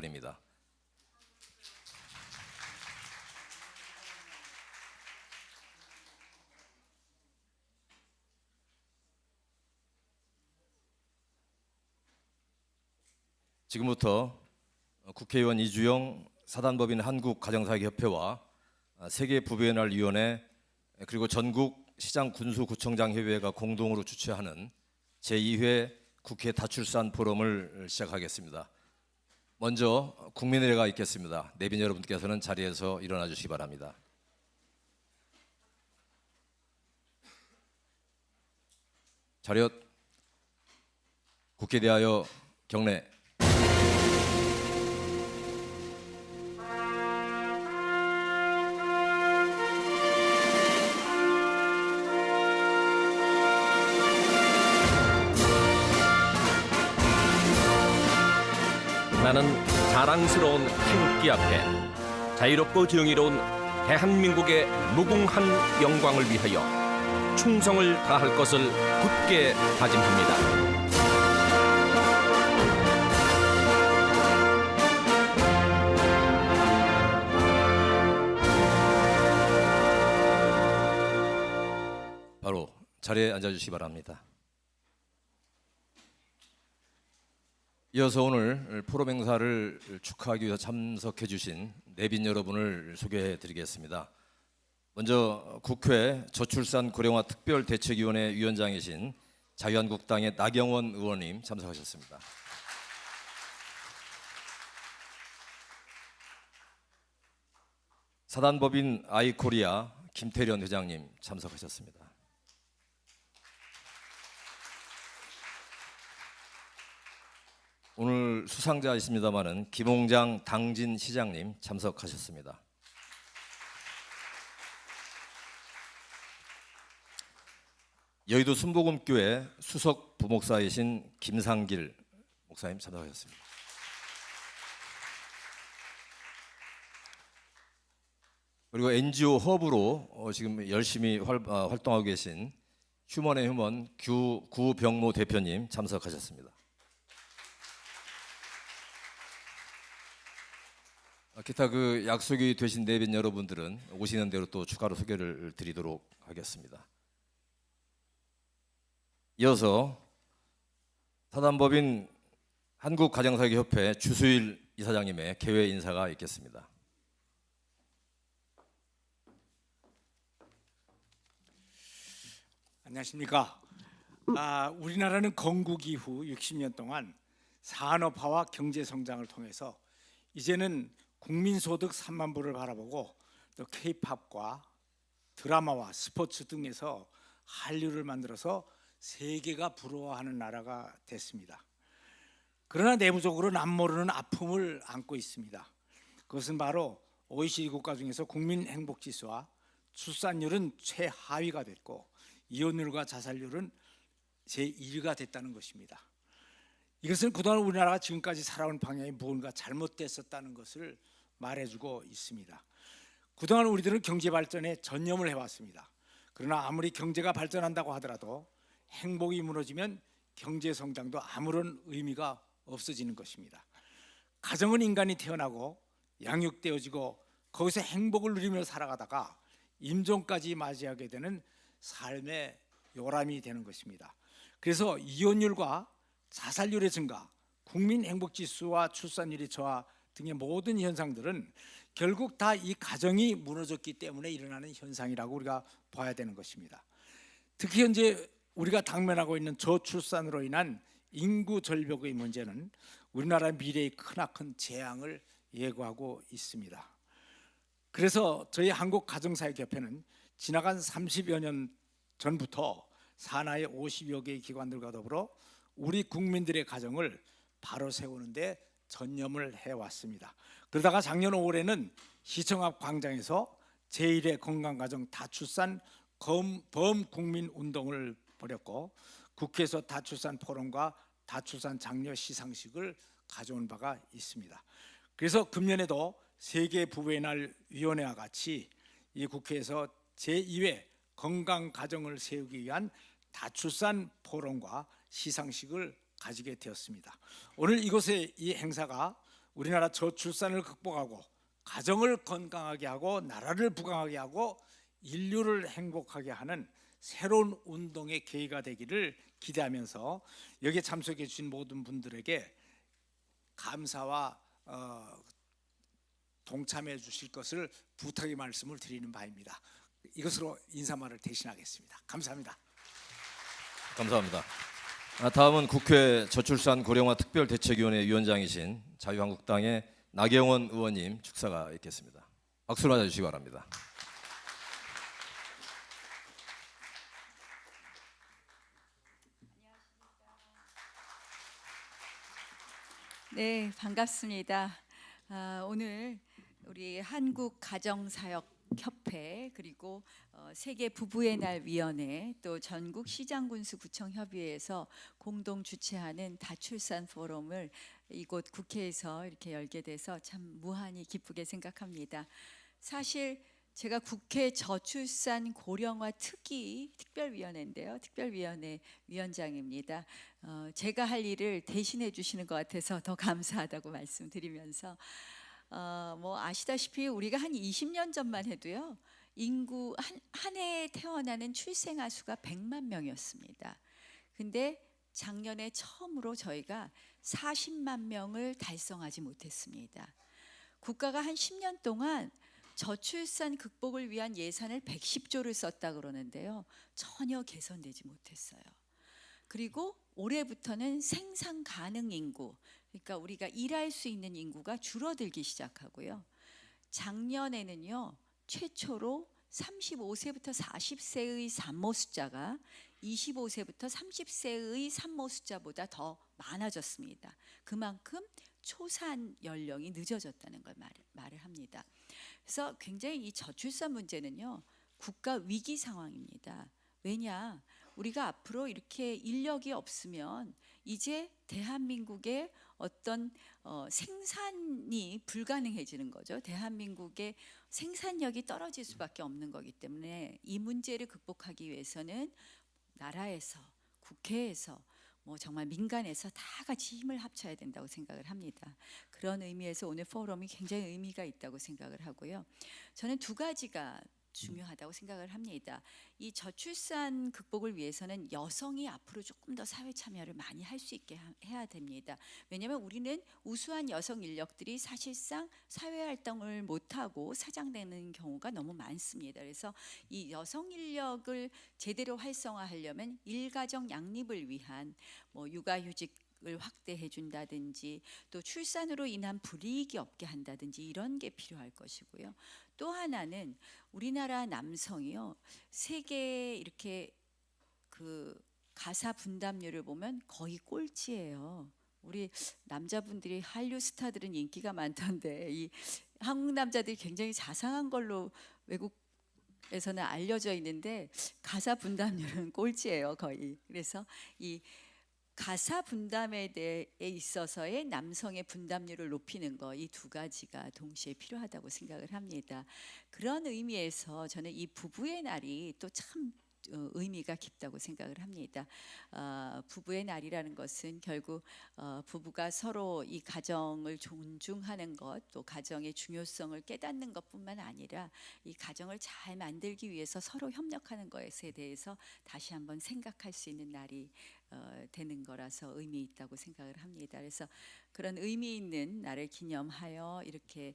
입니다. 지금부터 국회의원 이주영 사단법인 한국가정사학협회와 세계부변날위원회 그리고 전국 시장군수구청장협의회가 공동으로 주최하는 제2회 국회 다출산 포럼을 시작하겠습니다. 먼저 국민의례가 있겠습니다. 내빈 여러분께서는 자리에서 일어나 주시기 바랍니다. 차렷. 국회에 대하여 경례. 나는 자랑스러운 태극기 앞에 자유롭고 정의로운 대한민국의 무궁한 영광을 위하여 충성을 다할 것을 굳게 다짐합니다. 바로 자리에 앉아주시기 바랍니다. 이어서 오늘 포럼 행사를 축하하기 위해서 참석해 주신 내빈 여러분을 소개해 드리겠습니다. 먼저 국회 저출산 고령화 특별대책위원회 위원장이신 자유한국당의 나경원 의원님 참석하셨습니다. 사단법인 아이코리아 김태련 회장님 참석하셨습니다. 오늘 수상자이십니다마는 김홍장 당진 시장님 참석하셨습니다. 여의도 순복음교회 수석 부목사이신 김상길 목사님 참석하셨습니다. 그리고 NGO 허브로 지금 열심히 활동하고 계신 휴먼의 휴먼 구병모 대표님 참석하셨습니다. 기타 그 약속이 되신 내빈 여러분들은 오시는 대로 또 추가로 소개를 드리도록 하겠습니다. 이어서 사단법인 한국가정사학협회 주수일 이사장님의 개회 인사가 있겠습니다. 안녕하십니까. 우리나라는 건국 이후 60년 동안 산업화와 경제성장을 통해서 이제는 국민소득 3만 불을 바라보고 또 K-팝과 드라마와 스포츠 등에서 한류를 만들어서 세계가 부러워하는 나라가 됐습니다. 그러나 내부적으로 남모르는 아픔을 안고 있습니다. 그것은 바로 OECD 국가 중에서 국민행복지수와 출산율은 최하위가 됐고 이혼율과 자살률은 제1위가 됐다는 것입니다. 이것은 그동안 우리나라가 지금까지 살아온 방향이 무언가 잘못됐었다는 것을 말해주고 있습니다. 그동안 우리들은 경제 발전에 전념을 해왔습니다. 그러나 아무리 경제가 발전한다고 하더라도 행복이 무너지면 경제 성장도 아무런 의미가 없어지는 것입니다. 가정은 인간이 태어나고 양육되어지고 거기서 행복을 누리며 살아가다가 임종까지 맞이하게 되는 삶의 요람이 되는 것입니다. 그래서 이혼율과 자살률의 증가, 국민행복지수와 출산율의 저하 등의 모든 현상들은 결국 다 이 가정이 무너졌기 때문에 일어나는 현상이라고 우리가 봐야 되는 것입니다. 특히 현재 우리가 당면하고 있는 저출산으로 인한 인구 절벽의 문제는 우리나라의 미래의 크나큰 재앙을 예고하고 있습니다. 그래서 저희 한국가정사학협회는 지나간 30여 년 전부터 산하의 50여 개의 기관들과 더불어 우리 국민들의 가정을 바로 세우는 데 전념을 해왔습니다. 그러다가 작년 5월에는 시청 앞 광장에서 제1회 건강가정 다출산 범국민운동을 벌였고 국회에서 다출산 포럼과 다출산 장려 시상식을 가져온 바가 있습니다. 그래서 금년에도 세계부변날위원회와 같이 이 국회에서 제2회 건강가정을 세우기 위한 다출산 포럼과 시상식을 가지게 되었습니다. 오늘 이곳의 이 행사가 우리나라 저출산을 극복하고 가정을 건강하게 하고 나라를 부강하게 하고 인류를 행복하게 하는 새로운 운동의 계기가 되기를 기대하면서 여기에 참석해 주신 모든 분들에게 감사와 동참해 주실 것을 부탁의 말씀을 드리는 바입니다. 이것으로 인사말을 대신하겠습니다. 감사합니다. 감사합니다. 다음은 국회 저출산 고령화 특별대책위원회 위원장이신 자유한국당의 나경원 의원님 축사가 있겠습니다. 박수를 맞아주시기 바랍니다. 네, 반갑습니다. 오늘 우리 한국 가정사역협회 그리고 세계 부부의 날 위원회 또 전국 시장군수구청 협의회에서 공동 주최하는 다출산 포럼을 이곳 국회에서 이렇게 열게 돼서 참 무한히 기쁘게 생각합니다. 사실 제가 국회 저출산 고령화 특별위원회인데요. 특별위원회 위원장입니다. 제가 할 일을 대신해 주시는 것 같아서 더 감사하다고 말씀드리면서 뭐 아시다시피 우리가 한 20년 전만 해도요. 인구 한 해에 태어나는 출생아 수가 100만 명이었습니다. 근데 작년에 처음으로 저희가 40만 명을 달성하지 못했습니다. 국가가 한 10년 동안 저출산 극복을 위한 예산을 110조를 썼다 그러는데요. 전혀 개선되지 못했어요. 그리고 올해부터는 생산 가능 인구, 그러니까 우리가 일할 수 있는 인구가 줄어들기 시작하고요. 작년에는요. 최초로 35세부터 40세의 산모 숫자가 25세부터 30세의 산모 숫자보다 더 많아졌습니다. 그만큼 초산 연령이 늦어졌다는 걸 말을 합니다. 그래서 굉장히 이 저출산 문제는요. 국가 위기 상황입니다. 왜냐? 우리가 앞으로 이렇게 인력이 없으면 이제 대한민국의 어떤 생산이 불가능해지는 거죠. 대한민국의 생산력이 떨어질 수밖에 없는 거기 때문에 이 문제를 극복하기 위해서는 나라에서, 국회에서, 뭐 정말 민간에서 다 같이 힘을 합쳐야 된다고 생각을 합니다. 그런 의미에서 오늘 포럼이 굉장히 의미가 있다고 생각을 하고요. 저는 두 가지가 중요하다고 생각을 합니다. 이 저출산 극복을 위해서는 여성이 앞으로 조금 더 사회 참여를 많이 할 수 있게 해야 됩니다. 왜냐하면 우리는 우수한 여성 인력들이 사실상 사회 활동을 못하고 사장되는 경우가 너무 많습니다. 그래서 이 여성 인력을 제대로 활성화하려면 일가정 양립을 위한 뭐 육아휴직 을 확대해 준다든지 또 출산으로 인한 불이익이 없게 한다든지 이런 게 필요할 것이고요. 또 하나는 우리나라 남성이요. 세계 이렇게 그 가사 분담률을 보면 거의 꼴찌예요. 우리 남자분들이 한류 스타들은 인기가 많던데 이 한국 남자들이 굉장히 자상한 걸로 외국에서는 알려져 있는데 가사 분담률은 꼴찌예요, 거의. 그래서 이 가사 분담에 대해 있어서의 남성의 분담률을 높이는 거 이 두 가지가 동시에 필요하다고 생각을 합니다. 그런 의미에서 저는 이 부부의 날이 또 참 의미가 깊다고 생각을 합니다. 부부의 날이라는 것은 결국 부부가 서로 이 가정을 존중하는 것, 또 가정의 중요성을 깨닫는 것뿐만 아니라 이 가정을 잘 만들기 위해서 서로 협력하는 것에 대해서 다시 한번 생각할 수 있는 날이 되는 거라서 의미 있다고 생각을 합니다. 그래서 그런 의미 있는 날을 기념하여 이렇게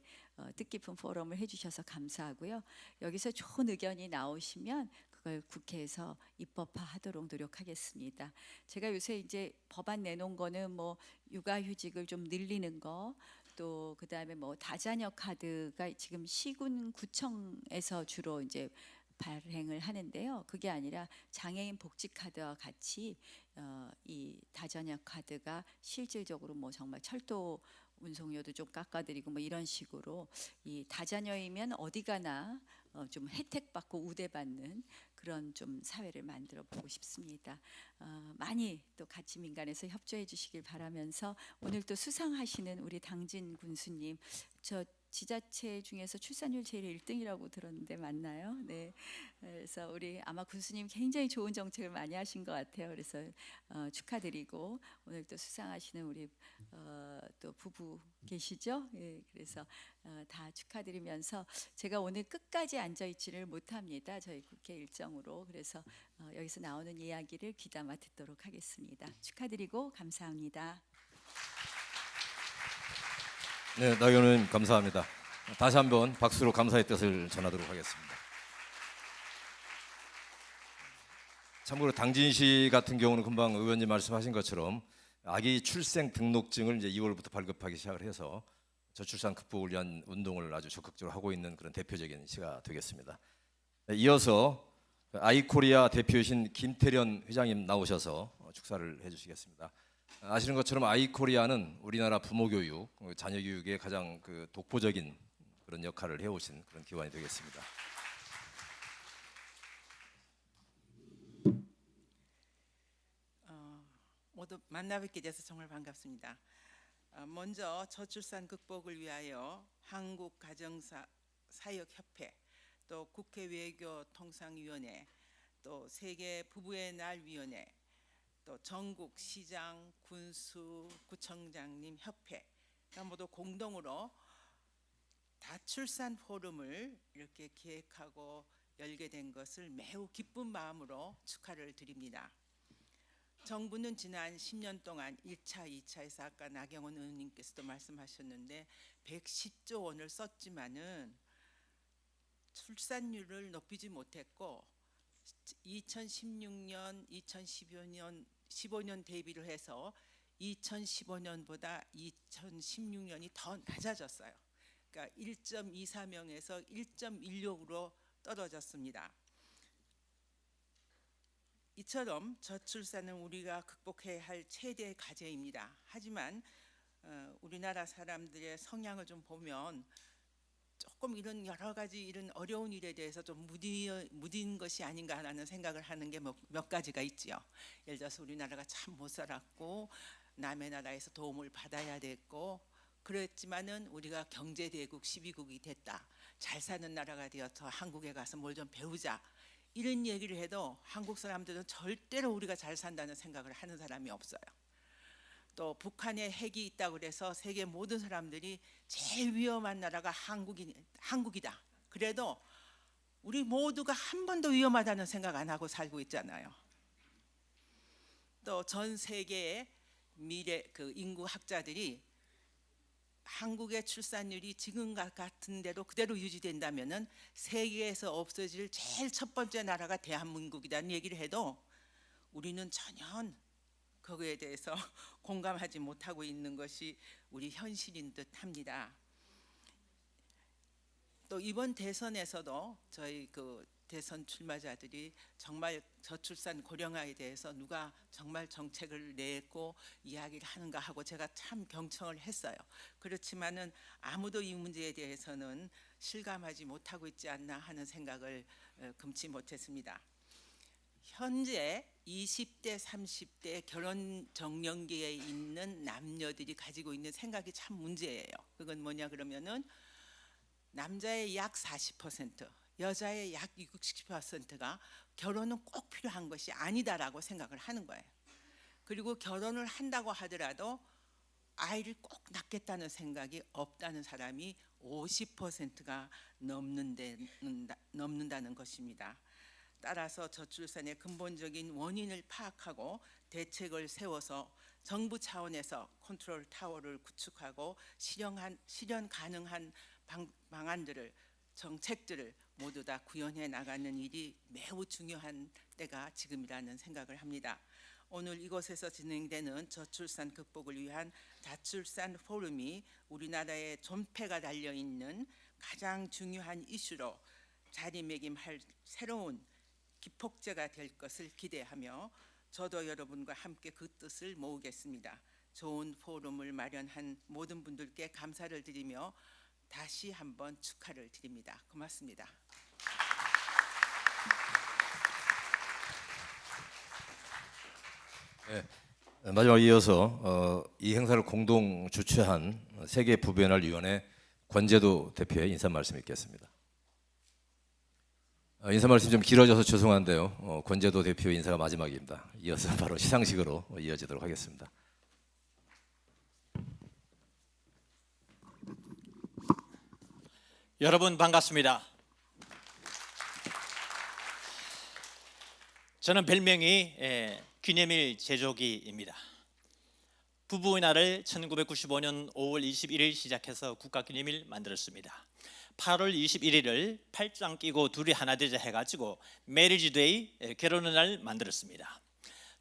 뜻깊은 포럼을 해주셔서 감사하고요. 여기서 좋은 의견이 나오시면 그걸 국회에서 입법화하도록 노력하겠습니다. 제가 요새 이제 법안 내놓은 거는 뭐 육아휴직을 좀 늘리는 거, 또 그다음에 뭐 다자녀 카드가 지금 시군 구청에서 주로 이제 발행을 하는데요. 그게 아니라 장애인 복지 카드와 같이 이 다자녀 카드가 실질적으로 뭐 정말 철도 운송료도 좀 깎아드리고 뭐 이런 식으로 이 다자녀이면 어디 가나 좀 혜택 받고 우대받는 그런 좀 사회를 만들어 보고 싶습니다. 많이 또 같이 민간에서 협조해 주시길 바라면서 오늘 또 수상하시는 우리 당진 군수님 저 지자체 중에서 출산율 제일 1등이라고 들었는데 맞나요? 네. 그래서 우리 아마 군수님 굉장히 좋은 정책을 많이 하신 것 같아요. 그래서 축하드리고 오늘 또 수상하시는 우리 또 부부 계시죠? 예, 그래서 다 축하드리면서 제가 오늘 끝까지 앉아 있지를 못합니다. 저희 국회 일정으로. 그래서 여기서 나오는 이야기를 귀담아 듣도록 하겠습니다. 축하드리고 감사합니다. 네, 나 의원님 감사합니다. 다시 한번 박수로 감사의 뜻을 전하도록 하겠습니다. 참고로 당진시 같은 경우는 금방 의원님 말씀하신 것처럼 아기 출생 등록증을 이제 2월부터 발급하기 시작을 해서 저출산 극복을 위한 운동을 아주 적극적으로 하고 있는 그런 대표적인 시가 되겠습니다. 네, 이어서 아이코리아 대표이신 김태련 회장님 나오셔서 축사를 해주시겠습니다. 아시는 것처럼 아이코리아는 우리나라 부모 교육, 자녀 교육의 가장 그 독보적인 그런 역할을 해오신 그런 기관이 되겠습니다. 모두 만나뵙게 돼서 정말 반갑습니다. 먼저 저출산 극복을 위하여 한국가정사역협회, 또 국회 외교통상위원회, 또 세계 부부의 날 위원회, 또 전국 시장, 군수, 구청장님 협회가 모두 공동으로 다출산 포럼을 이렇게 기획하고 열게 된 것을 매우 기쁜 마음으로 축하를 드립니다. 정부는 지난 10년 동안 1차, 2차에서 아까 나경원 의원님께서도 말씀하셨는데 110조 원을 썼지만은 출산율을 높이지 못했고 2016년, 2015년 대비를 해서 2015년보다 2016년이 더 낮아졌어요. 그러니까 1.24명에서 1.16으로 떨어졌습니다. 이처럼 저출산은 우리가 극복해야 할 최대의 과제입니다. 하지만 우리나라 사람들의 성향을 좀 보면 조금 이런 여러 가지 이런 어려운 일에 대해서 좀 무딘 것이 아닌가라는 생각을 하는 게 몇 가지가 있지요. 예를 들어서 우리나라가 참 못 살았고 남의 나라에서 도움을 받아야 됐고 그랬지만은 우리가 경제대국 12국이 됐다. 잘 사는 나라가 되어서 한국에 가서 뭘 좀 배우자. 이런 얘기를 해도 한국 사람들은 절대로 우리가 잘 산다는 생각을 하는 사람이 없어요. 또 북한에 핵이 있다고 그래서 세계 모든 사람들이 제일 위험한 나라가 한국이다. 그래도 우리 모두가 한 번도 위험하다는 생각 안 하고 살고 있잖아요. 또 전 세계의 미래 그 인구 학자들이 한국의 출산율이 지금과 같은 대로 그대로 유지된다면은 세계에서 없어질 제일 첫 번째 나라가 대한민국이라는 얘기를 해도 우리는 전혀 거기에 대해서 공감하지 못하고 있는 것이 우리 현실인 듯합니다. 또 이번 대선에서도 저희 그 대선 출마자들이 정말 저출산 고령화에 대해서 누가 정말 정책을 내고 이야기를 하는가 하고 제가 참 경청을 했어요. 그렇지만은 아무도 이 문제에 대해서는 실감하지 못하고 있지 않나 하는 생각을 금치 못했습니다. 현재 20대, 30대 결혼 정년기에 있는 남녀들이 가지고 있는 생각이 참 문제예요. 그건 뭐냐 그러면은 남자의 약 40%, 여자의 약 60%가 결혼은 꼭 필요한 것이 아니다라고 생각을 하는 거예요. 그리고 결혼을 한다고 하더라도 아이를 꼭 낳겠다는 생각이 없다는 사람이 50%가 넘는다는 것입니다. 따라서 저출산의 근본적인 원인을 파악하고 대책을 세워서 정부 차원에서 컨트롤 타워를 구축하고 실현 가능한 방안들을 정책들을 모두 다 구현해 나가는 일이 매우 중요한 때가 지금이라는 생각을 합니다. 오늘 이곳에서 진행되는 저출산 극복을 위한 다출산 포럼이 우리나라의 존폐가 달려있는 가장 중요한 이슈로 자리매김할 새로운 기폭제가 될 것을 기대하며 저도 여러분과 함께 그 뜻을 모으겠습니다. 좋은 포럼을 마련한 모든 분들께 감사를 드리며 다시 한번 축하를 드립니다. 고맙습니다. 네, 마지막 이어서 이 행사를 공동 주최한 세계 부부의 날 위원회 권재도 대표의 인사 말씀 있겠습니다. 인사 말씀 좀 길어져서 죄송한데요. 권재도 대표의 인사가 마지막입니다. 이어서 바로 시상식으로 이어지도록 하겠습니다. 여러분 반갑습니다. 저는 별명이 기념일 제조기입니다. 부부의 날을 1995년 5월 21일 시작해서 국가기념일 만들었습니다. 8월 21일을 팔짱 끼고 둘이 하나 되자 해가지고 메리지 데이, 결혼의 날 만들었습니다.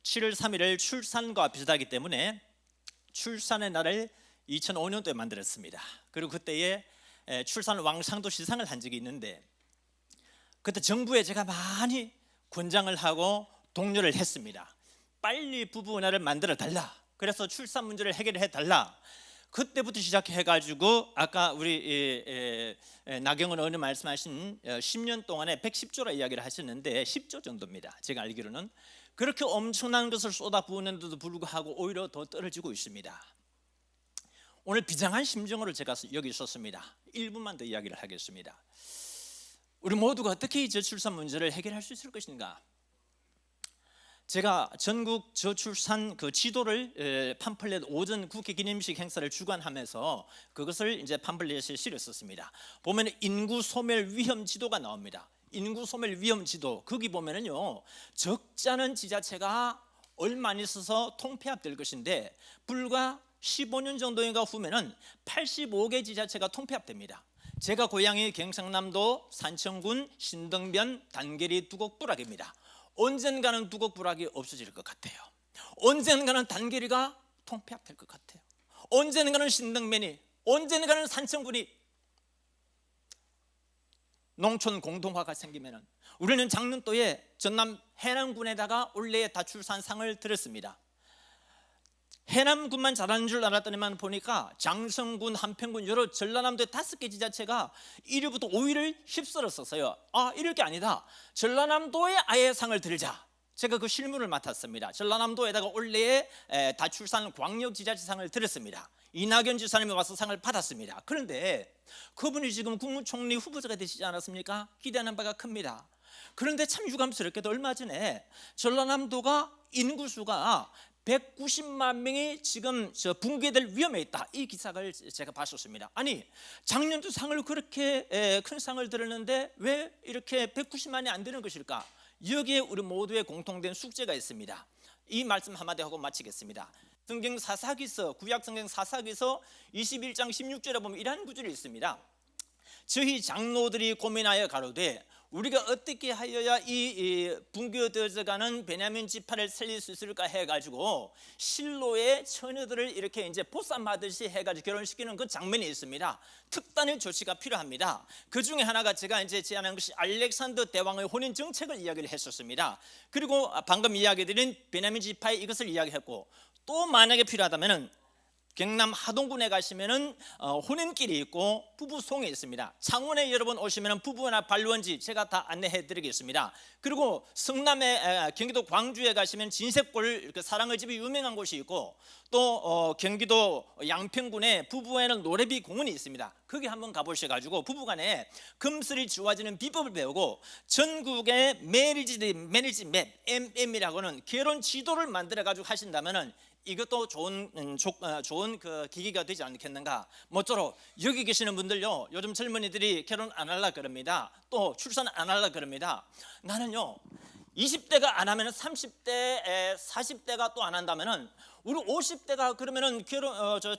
7월 3일을 출산과 비슷하기 때문에 출산의 날을 2005년도에 만들었습니다. 그리고 그때에 출산 왕상도 시상을 한 적이 있는데 그때 정부에 제가 많이 권장을 하고 독려를 했습니다. 빨리 부부 은하를 만들어 달라. 그래서 출산 문제를 해결해 달라. 그때부터 시작해가지고 아까 우리 나경원 의원님 말씀하신 10년 동안에 110조라 이야기를 하셨는데 10조 정도입니다. 제가 알기로는 그렇게 엄청난 것을 쏟아부었는데도 불구하고 오히려 더 떨어지고 있습니다. 오늘 비장한 심정으로 제가 여기 있었습니다. 1분만 더 이야기를 하겠습니다. 우리 모두가 어떻게 이 저출산 문제를 해결할 수 있을 것인가? 제가 전국 저출산 그 지도를 팜플렛 오전 국회 기념식 행사를 주관하면서 그것을 이제 팜플렛에 실었었습니다. 보면 인구 소멸 위험 지도가 나옵니다. 인구 소멸 위험 지도 거기 보면은요 적지 않은 지자체가 얼마 안 있어서 통폐합될 것인데 불과 15년 정도인가 후면은 85개 지자체가 통폐합됩니다. 제가 고향이 경상남도 산청군 신등변 단계리 두곡부락입니다. 언젠가는 두곡부락이 없어질 것 같아요. 언젠가는 단계리가 통폐합될 것 같아요. 언젠가는 신등변이, 언젠가는 산청군이 농촌 공동화가 생기면은 우리는 작년도에 전남 해남군에다가 올해 다출산상을 드렸습니다. 해남군만 잘하는 줄 알았더니만 보니까 장성군, 한평군 여러 전라남도의 5개 지자체가 1위부터 5위를 휩쓸었었어요. 이럴 게 아니다. 전라남도에 아예 상을 들자. 제가 그 실무를 맡았습니다. 전라남도에다가 올해의 다출산 광역지자체상을 드렸습니다. 이낙연 지사님이 와서 상을 받았습니다. 그런데 그분이 지금 국무총리 후보자가 되시지 않았습니까? 기대하는 바가 큽니다. 그런데 참 유감스럽게도 얼마 전에 전라남도가 인구수가 190만 명이 지금 붕괴될 위험에 있다. 이 기사를 제가 봤었습니다. 아니 작년도 상을 그렇게 큰 상을 들었는데 왜 이렇게 190만이 안 되는 것일까? 여기에 우리 모두의 공통된 숙제가 있습니다. 이 말씀 한마디 하고 마치겠습니다. 성경 사사기서 구약 성경 사사기서 21장 16절에 보면 이러한 구절이 있습니다. 저희 장로들이 고민하여 가로되 우리가 어떻게 하여야 이 붕괴되어가는 베냐민 지파를 살릴 수 있을까 해가지고 실로의 처녀들을 이렇게 이제 보쌈하듯이 해가지고 결혼시키는 그 장면이 있습니다. 특단의 조치가 필요합니다. 그 중에 하나가 제가 이제 제안한 것이 알렉산더 대왕의 혼인 정책을 이야기를 했었습니다. 그리고 방금 이야기드린 베냐민 지파에 이것을 이야기했고 또 만약에 필요하다면은 경남 하동군에 가시면은 혼인길이 있고 부부송이 있습니다. 창원에 여러분 오시면은 부부나 반려원지 제가 다 안내해 드리겠습니다. 그리고 성남에 경기도 광주에 가시면 진색골 사랑의 집이 유명한 곳이 있고 또 경기도 양평군에 부부에는 노래비 공원이 있습니다. 거기 한번 가보셔가지고 부부간에 금슬이 좋아지는 비법을 배우고 전국의 매니지 맵 MM이라고는 결혼 지도를 만들어가지고 하신다면은 이것도 좋은 그 기기가 되지 않겠는가. 모쪼록 여기 계시는 분들요 요즘 젊은이들이 결혼 안 하려 그럽니다. 또 출산 안 하려 그럽니다. 나는요 20대가 안 하면은 30대 40대가 또 안 한다면은 우리 50대가 그러면은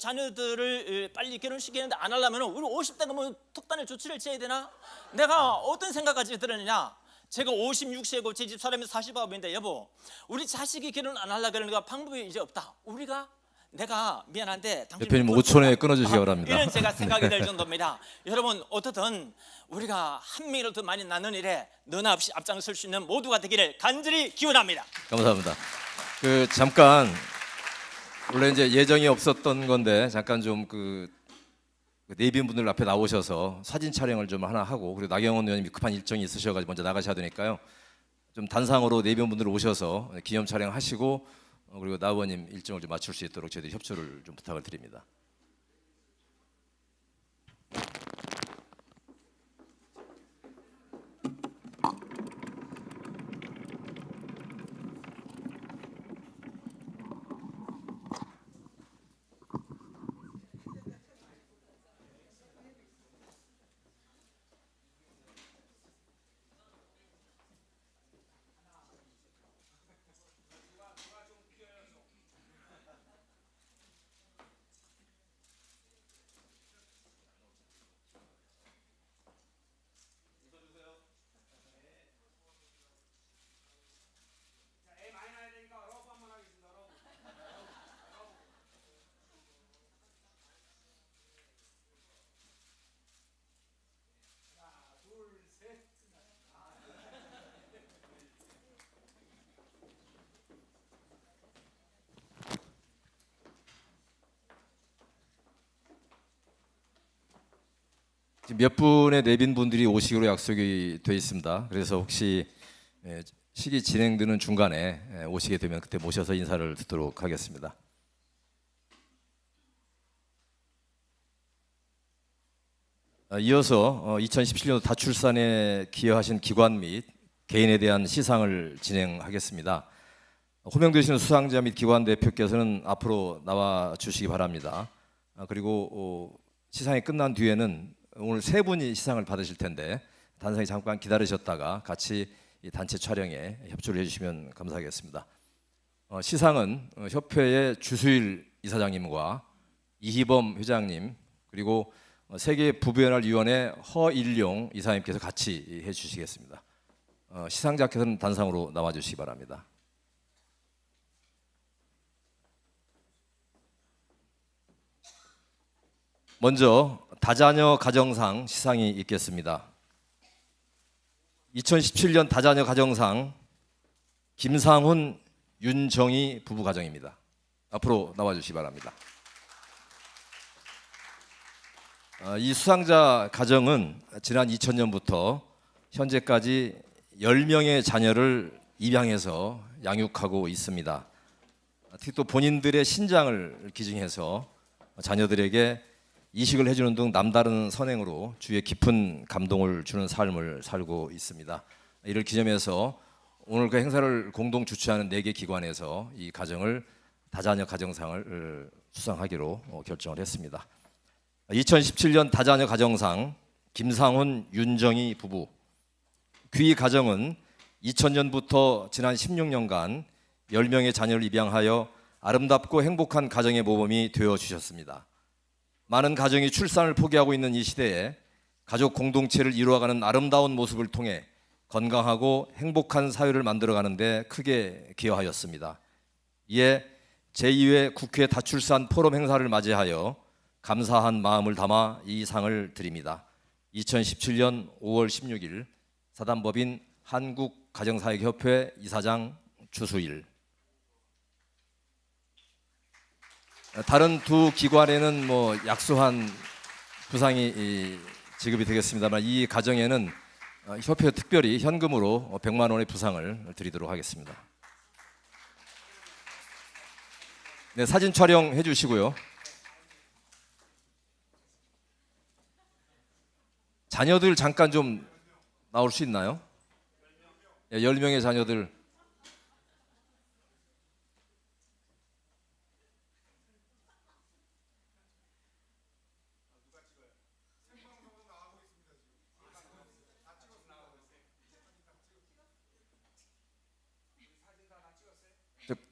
자녀들을 빨리 결혼시키는데 안 하려면은 우리 50대가 뭐 특단의 조치를 취해야 되나? 내가 어떤 생각까지 들었느냐? 제가 56세고 제 집 사람이 49인데 여보 우리 자식이 결혼 안 하려고 그러니까 방법이 이제 없다. 내가 미안한데 대표님 5초 내에 끊어주시기 바랍니다. 이런 제가 생각이 될 정도입니다. 여러분 어떻든 우리가 한 명이라도 더 많이 낳는 일에 너나 없이 앞장설 수 있는 모두가 되기를 간절히 기원합니다. 감사합니다. 잠깐 원래 이제 예정이 없었던 건데 잠깐 좀 내빈분들 앞에 나오셔서 사진 촬영을 좀 하나 하고 그리고 나경원 의원님이 급한 일정이 있으셔가지고 먼저 나가셔야 되니까요. 좀 단상으로 내빈분들 오셔서 기념 촬영하시고 그리고 나 의원님 일정을 좀 맞출 수 있도록 저희들이 협조를 좀 부탁을 드립니다. 몇 분의 내빈 분들이 오시기로 약속이 돼 있습니다. 그래서 혹시 식이 진행되는 중간에 오시게 되면 그때 모셔서 인사를 듣도록 하겠습니다. 이어서 2017년도 다출산에 기여하신 기관 및 개인에 대한 시상을 진행하겠습니다. 호명되시는 수상자 및 기관 대표께서는 앞으로 나와 주시기 바랍니다. 그리고 시상이 끝난 뒤에는 오늘 세 분이 시상을 받으실 텐데 단상에 잠깐 기다리셨다가 같이 이 단체 촬영에 협조를 해주시면 감사하겠습니다. 시상은 협회의 주수일 이사장님과 이희범 회장님 그리고 세계 부부연합위원회 허일용 이사님께서 같이 해주시겠습니다. 시상자께서는 단상으로 나와주시기 바랍니다. 먼저 다자녀 가정상 시상이 있겠습니다. 2017년 다자녀 가정상 김상훈, 윤정희 부부 가정입니다. 앞으로 나와주시기 바랍니다. 이 수상자 가정은 지난 2000년부터 현재까지 10명의 자녀를 입양해서 양육하고 있습니다. 특히 또 본인들의 신장을 기증해서 자녀들에게 이식을 해주는 등 남다른 선행으로 주위에 깊은 감동을 주는 삶을 살고 있습니다. 이를 기념해서 오늘 그 행사를 공동 주최하는 4개 기관에서 이 가정을 다자녀 가정상을 수상하기로 결정을 했습니다. 2017년 다자녀 가정상 김상훈, 윤정희 부부. 귀 가정은 2000년부터 지난 16년간 10명의 자녀를 입양하여 아름답고 행복한 가정의 모범이 되어주셨습니다. 많은 가정이 출산을 포기하고 있는 이 시대에 가족 공동체를 이루어가는 아름다운 모습을 통해 건강하고 행복한 사회를 만들어가는 데 크게 기여하였습니다. 이에 제2회 국회 다출산 포럼 행사를 맞이하여 감사한 마음을 담아 이 상을 드립니다. 2017년 5월 16일 사단법인 한국가정사역협회 이사장 주수일. 다른 두 기관에는 약소한 부상이 지급이 되겠습니다만 이 가정에는 협회 특별히 현금으로 100만 원의 부상을 드리도록 하겠습니다. 네, 사진 촬영해 주시고요. 자녀들 잠깐 좀 나올 수 있나요? 10명의 자녀들.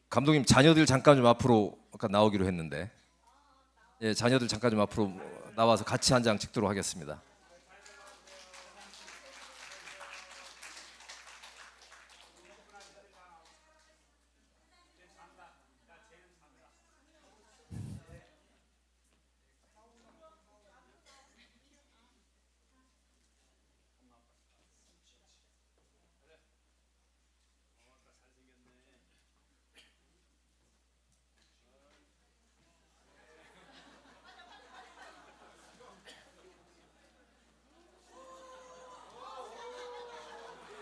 감독님, 자녀들 잠깐 좀 앞으로 아까 나오기로 했는데, 자녀들 잠깐 좀 앞으로 나와서 같이 한 장 찍도록 하겠습니다.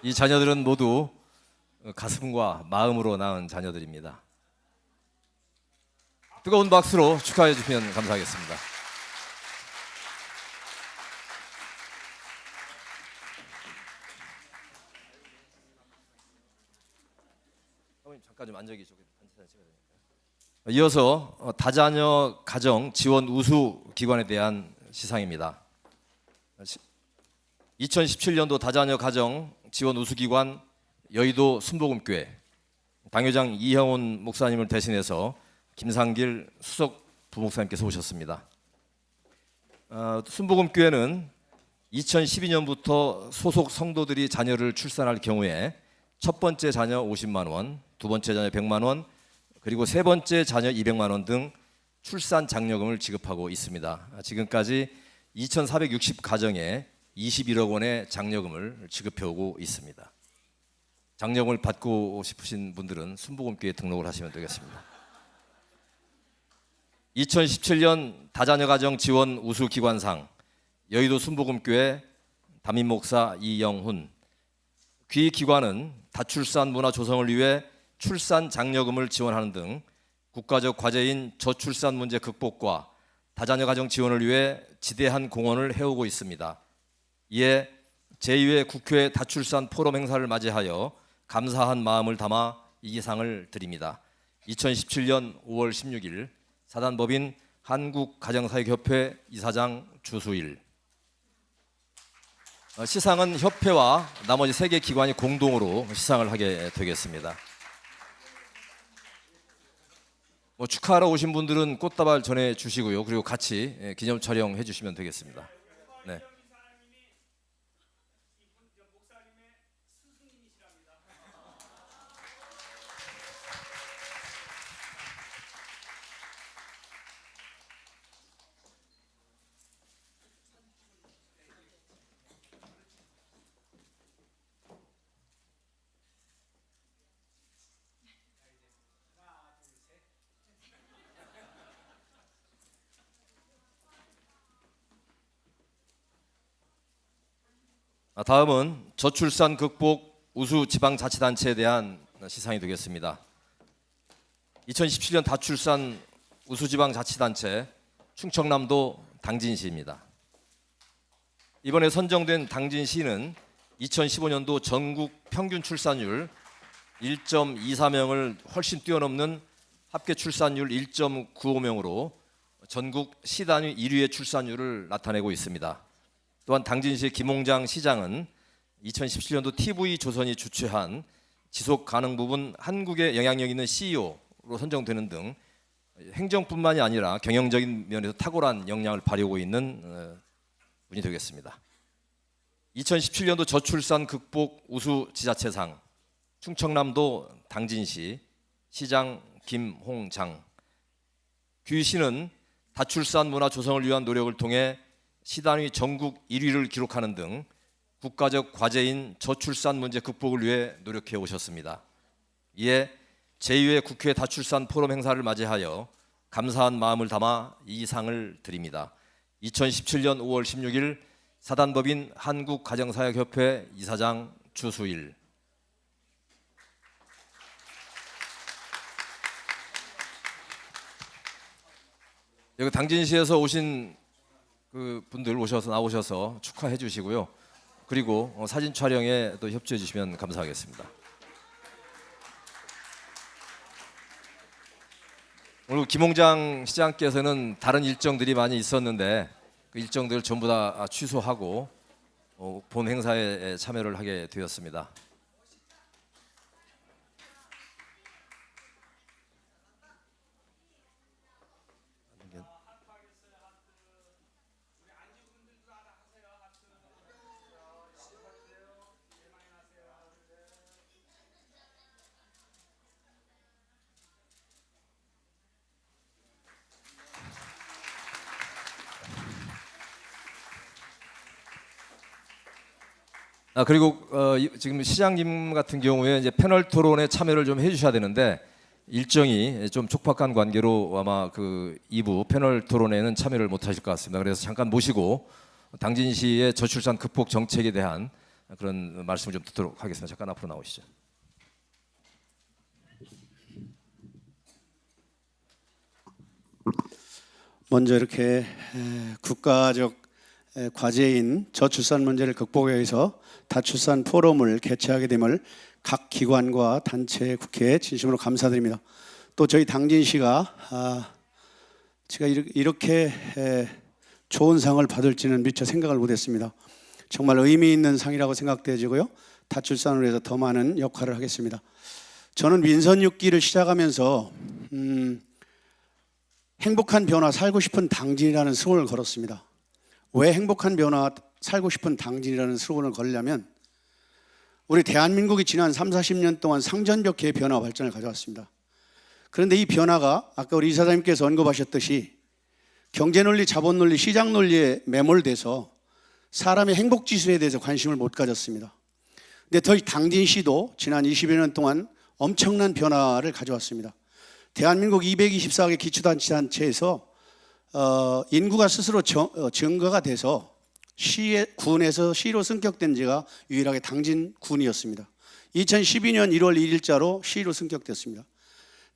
이 자녀들은 모두 가슴과 마음으로 낳은 자녀들입니다. 뜨거운 박수로 축하해 주시면 감사하겠습니다. 잠깐 좀 앉아 계시고 이어서 다자녀 가정 지원 우수 기관에 대한 시상입니다. 2017년도 다자녀 가정 지원 우수기관 여의도 순복음교회 당회장 이형훈 목사님을 대신해서 김상길 수석 부목사님께서 오셨습니다. 순복음교회는 2012년부터 소속 성도들이 자녀를 출산할 경우에 첫 번째 자녀 50만 원, 두 번째 자녀 100만 원, 그리고 세 번째 자녀 200만 원 등 출산 장려금을 지급하고 있습니다. 지금까지 2,460 가정에 21억 원의 장려금을 지급해오고 있습니다. 장려금을 받고 싶으신 분들은 순복음교회에 등록을 하시면 되겠습니다. 2017년 다자녀 가정 지원 우수기관상 여의도 순복음교회 담임 목사 이영훈. 귀기관은 다출산 문화 조성을 위해 출산 장려금을 지원하는 등 국가적 과제인 저출산 문제 극복과 다자녀 가정 지원을 위해 지대한 공헌을 해오고 있습니다. 이에 제2회 국회 다출산 포럼 행사를 맞이하여 감사한 마음을 담아 이 상을 드립니다. 2017년 5월 16일 사단법인 한국가정사역협회 이사장 주수일. 시상은 협회와 나머지 3개 기관이 공동으로 시상을 하게 되겠습니다. 축하하러 오신 분들은 꽃다발 전해주시고요. 그리고 같이 기념 촬영해 주시면 되겠습니다. 네. 다음은 저출산 극복 우수 지방자치단체에 대한 시상이 되겠습니다. 2017년 다출산 우수 지방자치단체 충청남도 당진시입니다. 이번에 선정된 당진시는 2015년도 전국 평균 출산율 1.24명을 훨씬 뛰어넘는 합계 출산율 1.95명으로 전국 시단위 1위의 출산율을 나타내고 있습니다. 또한 당진시의 김홍장 시장은 2017년도 TV조선이 주최한 지속가능부분 한국에 영향력 있는 CEO로 선정되는 등 행정뿐만이 아니라 경영적인 면에서 탁월한 역량을 발휘하고 있는 분이 되겠습니다. 2017년도 저출산 극복 우수 지자체상 충청남도 당진시 시장 김홍장. 귀시는 다출산 문화 조성을 위한 노력을 통해 시단위 전국 1위를 기록하는 등 국가적 과제인 저출산 문제 극복을 위해 노력해 오셨습니다. 이에 제2회 국회 다출산 포럼 행사를 맞이하여 감사한 마음을 담아 이 상을 드립니다. 2017년 5월 16일 사단법인 한국가정사역협회 이사장 주수일. 여기 당진시에서 오신 그 분들 나오셔서 축하해 주시고요. 그리고 사진 촬영에 또 협조해 주시면 감사하겠습니다. 오늘 김홍장 시장께서는 다른 일정들이 많이 있었는데 그 일정들을 전부 다 취소하고 본 행사에 참여를 하게 되었습니다. 그리고 지금 시장님 같은 경우에 이제 패널 토론에 참여를 좀 해주셔야 되는데 일정이 좀 촉박한 관계로 아마 그 2부 패널 토론에는 참여를 못하실 것 같습니다. 그래서 잠깐 모시고 당진시의 저출산 극복 정책에 대한 그런 말씀을 좀 듣도록 하겠습니다. 잠깐 앞으로 나오시죠. 먼저 이렇게 국가적 과제인 저출산 문제를 극복하기 위해서 다출산 포럼을 개최하게 됨을 각 기관과 단체 국회에 진심으로 감사드립니다. 또 저희 당진시가 제가 이렇게 좋은 상을 받을지는 미처 생각을 못했습니다. 정말 의미 있는 상이라고 생각되어지고요. 다출산을 위해서 더 많은 역할을 하겠습니다. 저는 민선 6기를 시작하면서 행복한 변화 살고 싶은 당진이라는 슬로건을 걸었습니다. 왜 행복한 변화 살고 싶은 당진이라는 슬로건을 걸려면 우리 대한민국이 지난 30-40년 동안 상전벽해의 변화와 발전을 가져왔습니다. 그런데 이 변화가 아까 우리 이사장님께서 언급하셨듯이 경제논리, 자본논리, 시장논리에 매몰돼서 사람의 행복지수에 대해서 관심을 못 가졌습니다. 근데 더 당진시도 지난 20여 년 동안 엄청난 변화를 가져왔습니다. 대한민국 224개 기초단체에서 인구가 스스로 증가가 돼서 군에서 시로 승격된 지가 유일하게 당진 군이었습니다. 2012년 1월 1일자로 시로 승격됐습니다.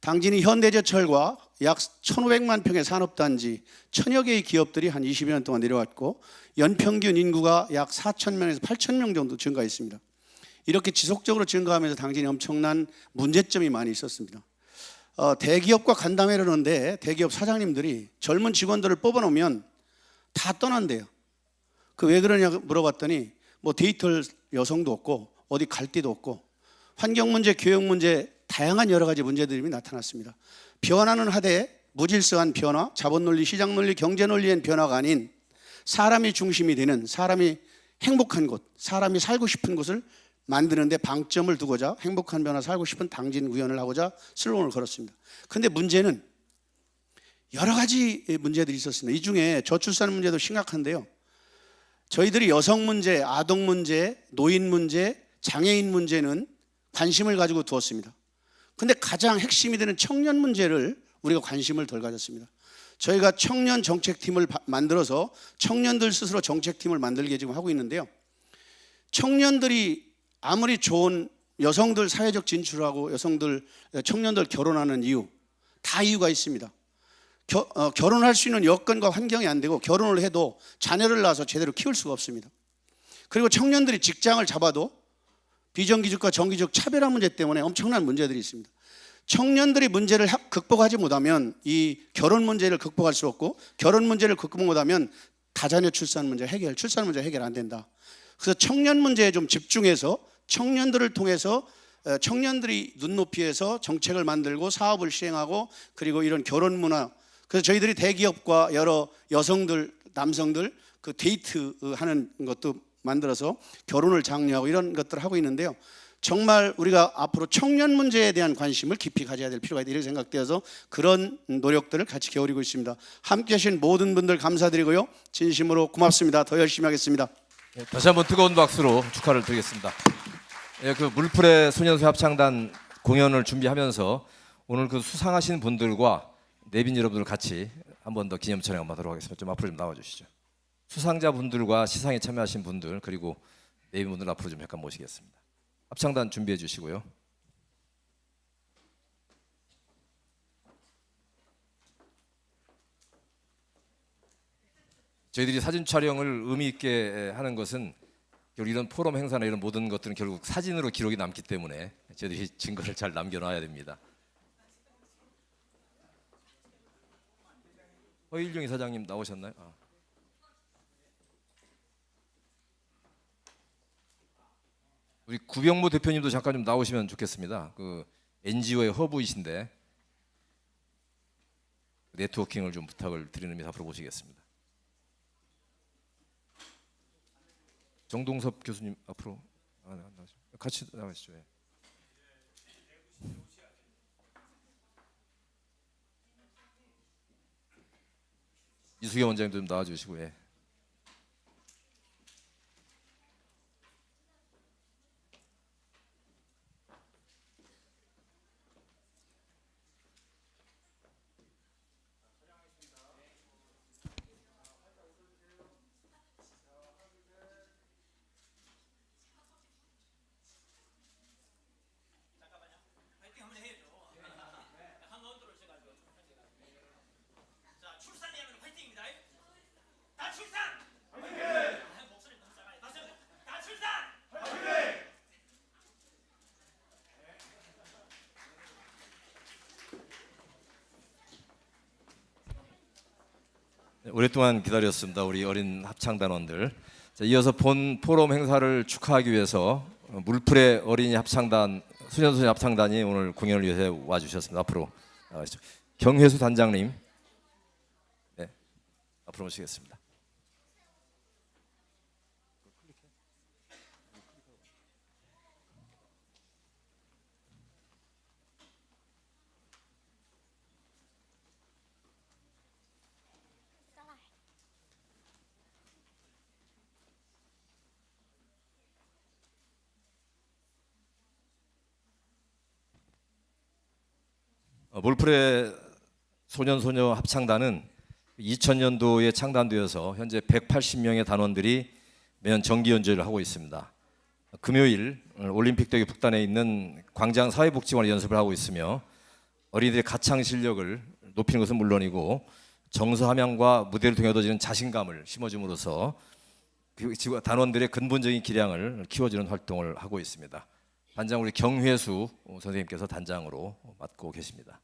당진이 현대제철과 약 1,500만 평의 산업단지, 1,000여 개의 기업들이 한 20여 년 동안 내려왔고 연평균 인구가 약 4,000명에서 8,000명 정도 증가했습니다. 이렇게 지속적으로 증가하면서 당진이 엄청난 문제점이 많이 있었습니다. 대기업과 간담회를 하는데 대기업 사장님들이 젊은 직원들을 뽑아놓으면 다 떠난대요. 그 왜 그러냐고 물어봤더니 뭐 데이트할 여성도 없고 어디 갈 데도 없고 환경 문제, 교육 문제, 다양한 여러 가지 문제들이 나타났습니다. 변화는 하되 무질서한 변화, 자본 논리, 시장 논리, 경제 논리의 변화가 아닌 사람이 중심이 되는, 사람이 행복한 곳, 사람이 살고 싶은 곳을 만드는데 방점을 두고자 행복한 변화, 살고 싶은 당진 구현을 하고자 슬로건을 걸었습니다. 그런데 문제는 여러 가지 문제들이 있었습니다. 이 중에 저출산 문제도 심각한데요. 저희들이 여성 문제, 아동 문제, 노인 문제, 장애인 문제는 관심을 가지고 두었습니다. 근데 가장 핵심이 되는 청년 문제를 우리가 관심을 덜 가졌습니다. 저희가 청년 정책팀을 만들어서 청년들 스스로 정책팀을 만들게 지금 하고 있는데요. 청년들이 아무리 좋은 여성들 사회적 진출하고 청년들 결혼하는 이유, 다 이유가 있습니다. 결혼할 수 있는 여건과 환경이 안 되고 결혼을 해도 자녀를 낳아서 제대로 키울 수가 없습니다. 그리고 청년들이 직장을 잡아도 비정규직과 정규직 차별화 문제 때문에 엄청난 문제들이 있습니다. 청년들이 문제를 극복하지 못하면 이 결혼 문제를 극복할 수 없고 결혼 문제를 극복 못하면 다자녀 출산 문제 해결 안 된다. 그래서 청년 문제에 좀 집중해서 청년들을 통해서 청년들이 눈높이에서 정책을 만들고 사업을 시행하고 그리고 이런 결혼 문화, 그래서 저희들이 대기업과 여러 여성들, 남성들 그 데이트하는 것도 만들어서 결혼을 장려하고 이런 것들을 하고 있는데요. 정말 우리가 앞으로 청년 문제에 대한 관심을 깊이 가져야 될 필요가 있다 이렇게 생각되어서 그런 노력들을 같이 기울이고 있습니다. 함께 하신 모든 분들 감사드리고요. 진심으로 고맙습니다. 더 열심히 하겠습니다. 다시 한번 뜨거운 박수로 축하를 드리겠습니다. 그 물풀의 소년소 합창단 공연을 준비하면서 오늘 그 수상하신 분들과 내빈 여러분들 같이 한 번 더 기념 촬영 한번 하도록 하겠습니다. 좀 앞으로 좀 나와 주시죠. 수상자 분들과 시상에 참여하신 분들 그리고 내빈 분들 앞으로 좀 잠깐 모시겠습니다. 합창단 준비해 주시고요. 저희들이 사진 촬영을 의미 있게 하는 것은 결국 이런 포럼 행사나 이런 모든 것들은 결국 사진으로 기록이 남기 때문에 저희들이 증거를 잘 남겨놔야 됩니다. 허일용 이사장님 나오셨나요? 우리 구병모 대표님도 잠깐 좀 나오시면 좋겠습니다. 그 NGO의 허브이신데 네트워킹을 좀 부탁을 드리는 의미에서 앞으로 모시겠습니다. 정동섭 교수님 앞으로 같이 나가시죠. 예. 이수경 원장님도 좀 나와주시고. 예. 오랫동안 기다렸습니다. 우리 어린 합창단원들. 자, 이어서 본 포럼 행사를 축하하기 위해서 물풀의 어린이 합창단, 소년소녀 합창단이 오늘 공연을 위해서 와주셨습니다. 앞으로 나가시죠. 경회수 단장님, 네, 앞으로 모시겠습니다. 물풀의 소년소녀 합창단은 2000년도에 창단되어서 현재 180명의 단원들이 매년 정기 연주를 하고 있습니다. 금요일 올림픽대교 북단에 있는 광장 사회복지관에 연습을 하고 있으며 어린이들의 가창 실력을 높이는 것은 물론이고 정서 함양과 무대를 통해 얻어지는 자신감을 심어줌으로써 단원들의 근본적인 기량을 키워주는 활동을 하고 있습니다. 단장 우리 경회수 선생님께서 단장으로 맡고 계십니다.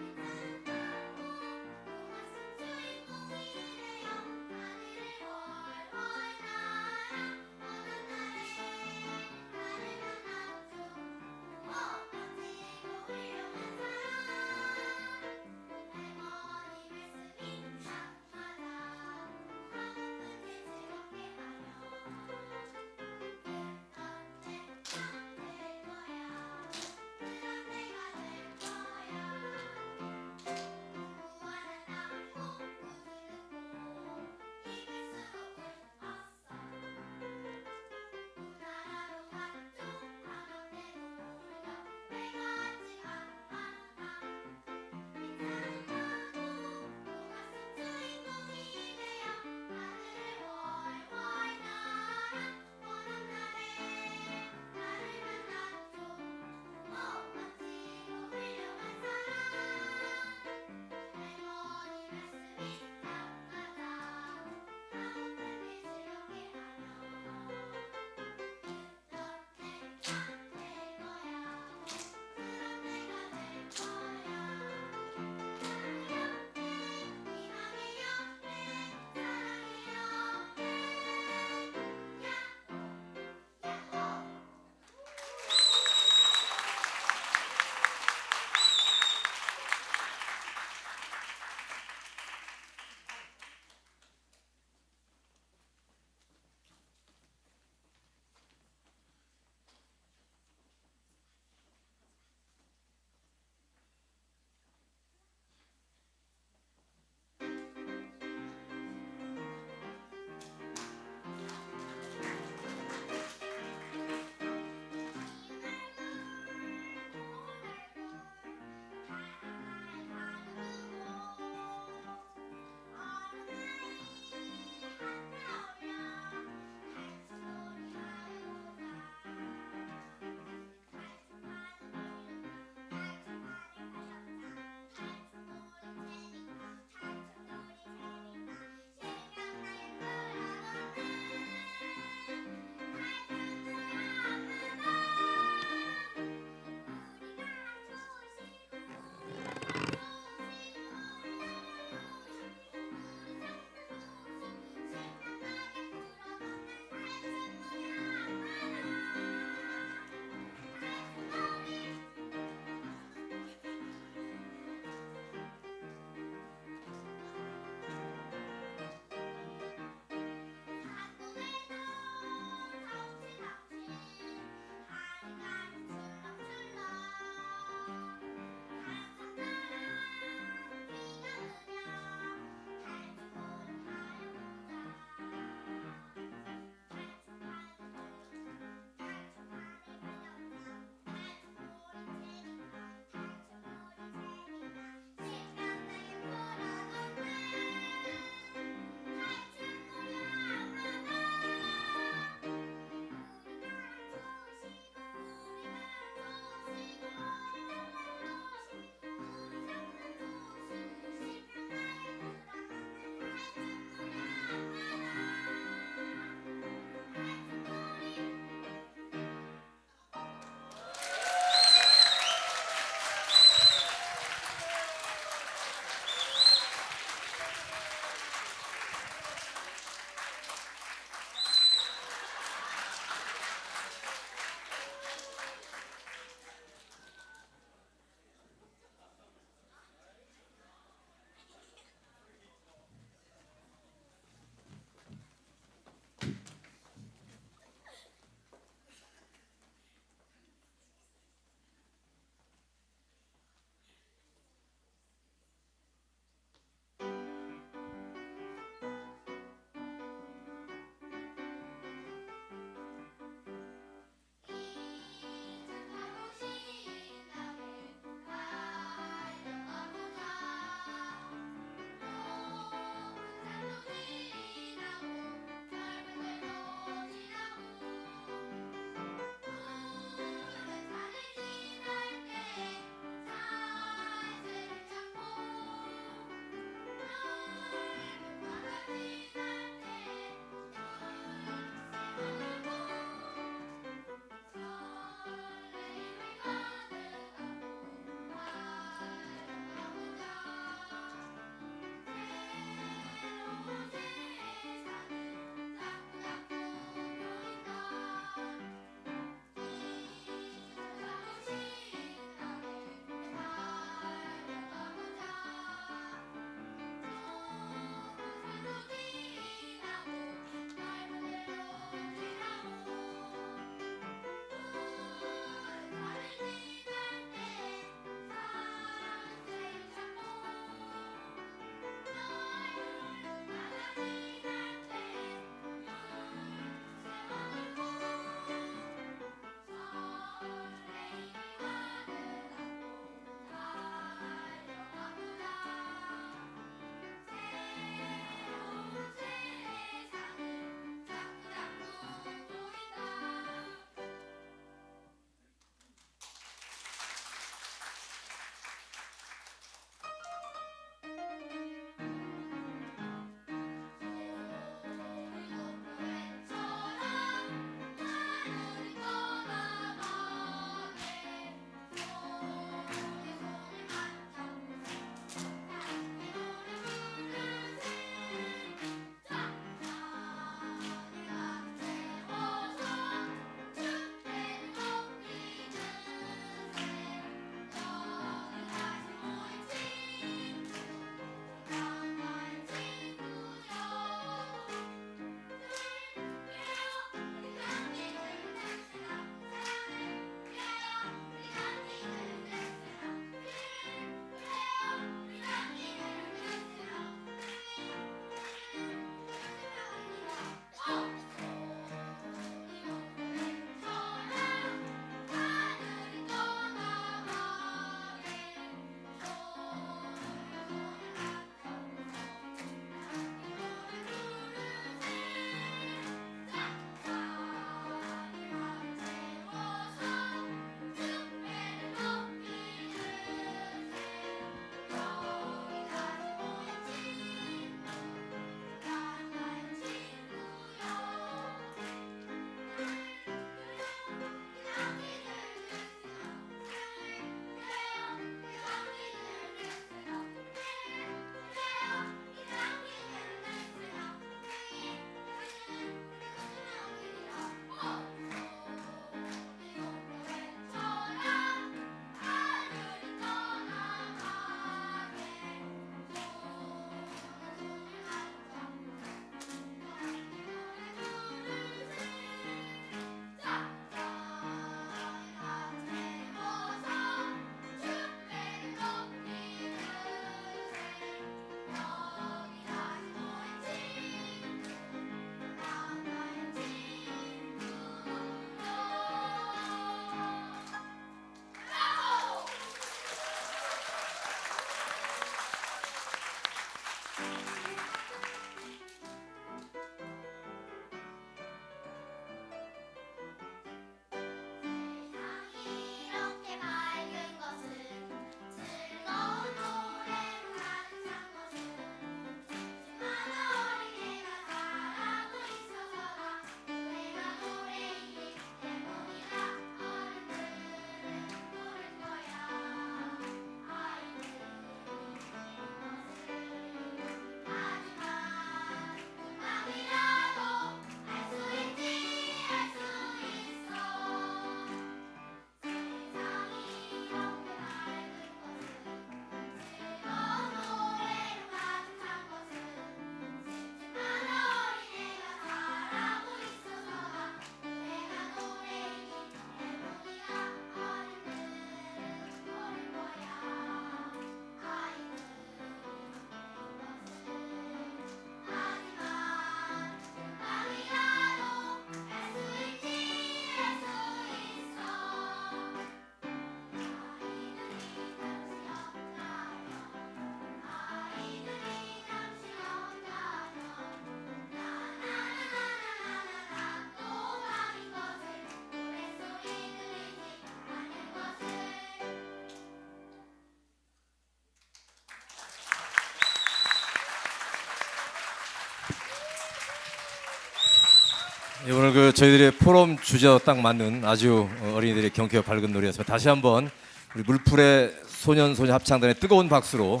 예, 오늘 그 저희들의 포럼 주제와 딱 맞는 아주 어린이들의 경쾌와 밝은 노래였습니다. 다시 한번 우리 물풀의 소년 소녀 합창단의 뜨거운 박수로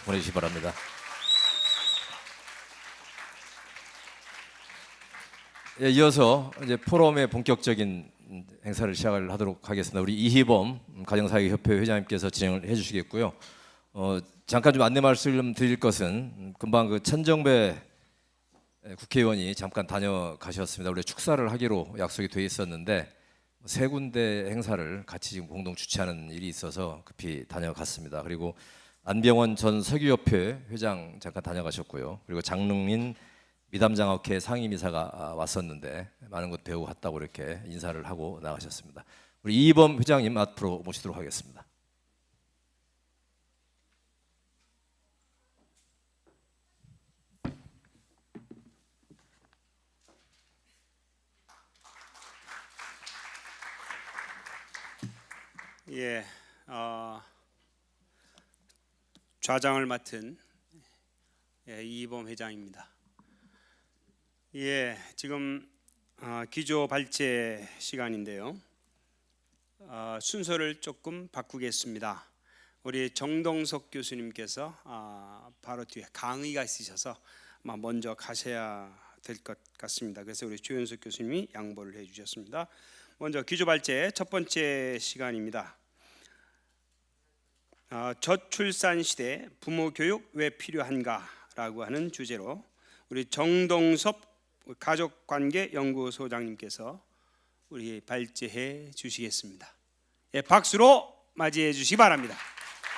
보내주시기 바랍니다. 예, 이어서 이제 포럼의 본격적인 행사를 시작을 하도록 하겠습니다. 우리 이희범 가정사회협회 회장님께서 진행을 해주시겠고요. 잠깐 좀 안내 말씀 드릴 것은 금방 그 천정배 국회의원이 잠깐 다녀가셨습니다. 원래 축사를 하기로 약속이 돼 있었는데 세 군데 행사를 같이 지금 공동 주최하는 일이 있어서 급히 다녀갔습니다. 그리고 안병원 전 석유협회 회장 잠깐 다녀가셨고요. 그리고 장릉민 미담장학회 상임이사가 왔었는데 많은 것 배우고 갔다고 이렇게 인사를 하고 나가셨습니다. 우리 이희범 회장님 앞으로 모시도록 하겠습니다. 예, 좌장을 맡은 이희범 회장입니다. 예, 지금 기조 발제 시간인데요. 순서를 조금 바꾸겠습니다. 우리 정동석 교수님께서 바로 뒤에 강의가 있으셔서 먼저 가셔야 될 것 같습니다. 그래서 우리 조현석 교수님이 양보를 해주셨습니다. 먼저 기조 발제 첫 번째 시간입니다. 저출산 시대 부모 교육 왜 필요한가라고 하는 주제로 우리 정동섭 가족관계연구소장님께서 우리 발제해 주시겠습니다. 예, 박수로 맞이해 주시기 바랍니다.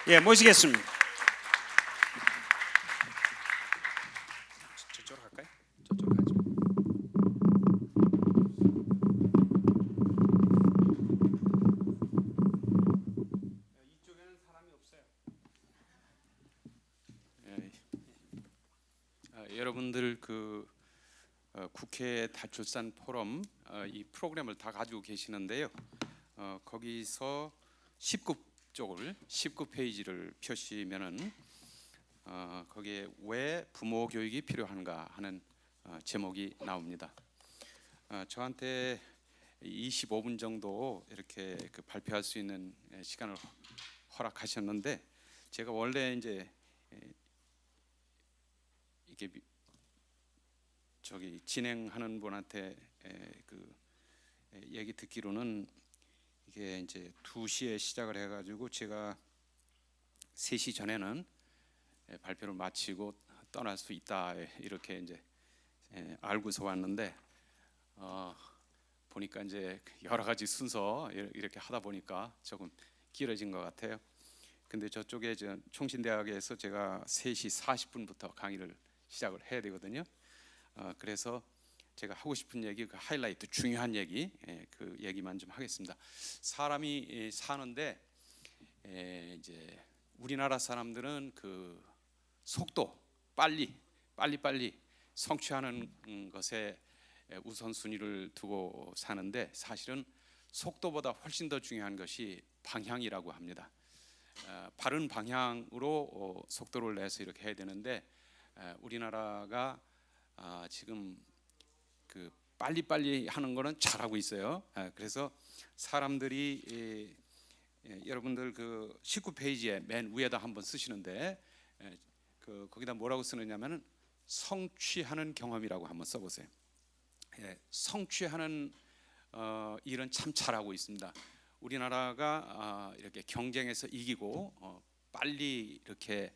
예, 모시겠습니다. 저쪽으로 갈까요? 저쪽으로 가죠. 이쪽에는 사람이 없어요. 여러분들 그 국회 다출산 포럼 이 프로그램을 다 가지고 계시는데요. 거기서 19페이지를 펴시면은 거기에 왜 부모 교육이 필요한가 하는 제목이 나옵니다. 저한테 25분 정도 이렇게 그 발표할 수 있는 시간을 허락하셨는데 제가 원래 이제 이게 저기 진행하는 분한테 그 얘기 듣기로는 이게 이제 2시에 시작을 해가지고 제가 3시 전에는 발표를 마치고 떠날 수 있다 이렇게 이제 알고서 왔는데 보니까 이제 여러 가지 순서 이렇게 하다 보니까 조금 길어진 것 같아요. 근데 저쪽에 총신대학에서 제가 3시 40분부터 강의를 시작을 해야 되거든요. 그래서 제가 하고 싶은 얘기, 그 하이라이트 중요한 얘기, 그 얘기만 좀 하겠습니다. 사람이 사는데 이제 우리나라 사람들은 그 속도, 빨리 성취하는 것에 우선순위를 두고 사는데 사실은 속도보다 훨씬 더 중요한 것이 방향이라고 합니다. 바른 방향으로 속도를 내서 이렇게 해야 되는데 우리나라가 지금 그 빨리빨리 하는 거는 잘하고 있어요. 그래서 사람들이 여러분들 그 19페이지에 맨 위에다 한번 쓰시는데 그 거기다 뭐라고 쓰느냐면은 성취하는 경험이라고 한번 써보세요. 성취하는 일은 참 잘하고 있습니다. 우리나라가 이렇게 경쟁에서 이기고 빨리 이렇게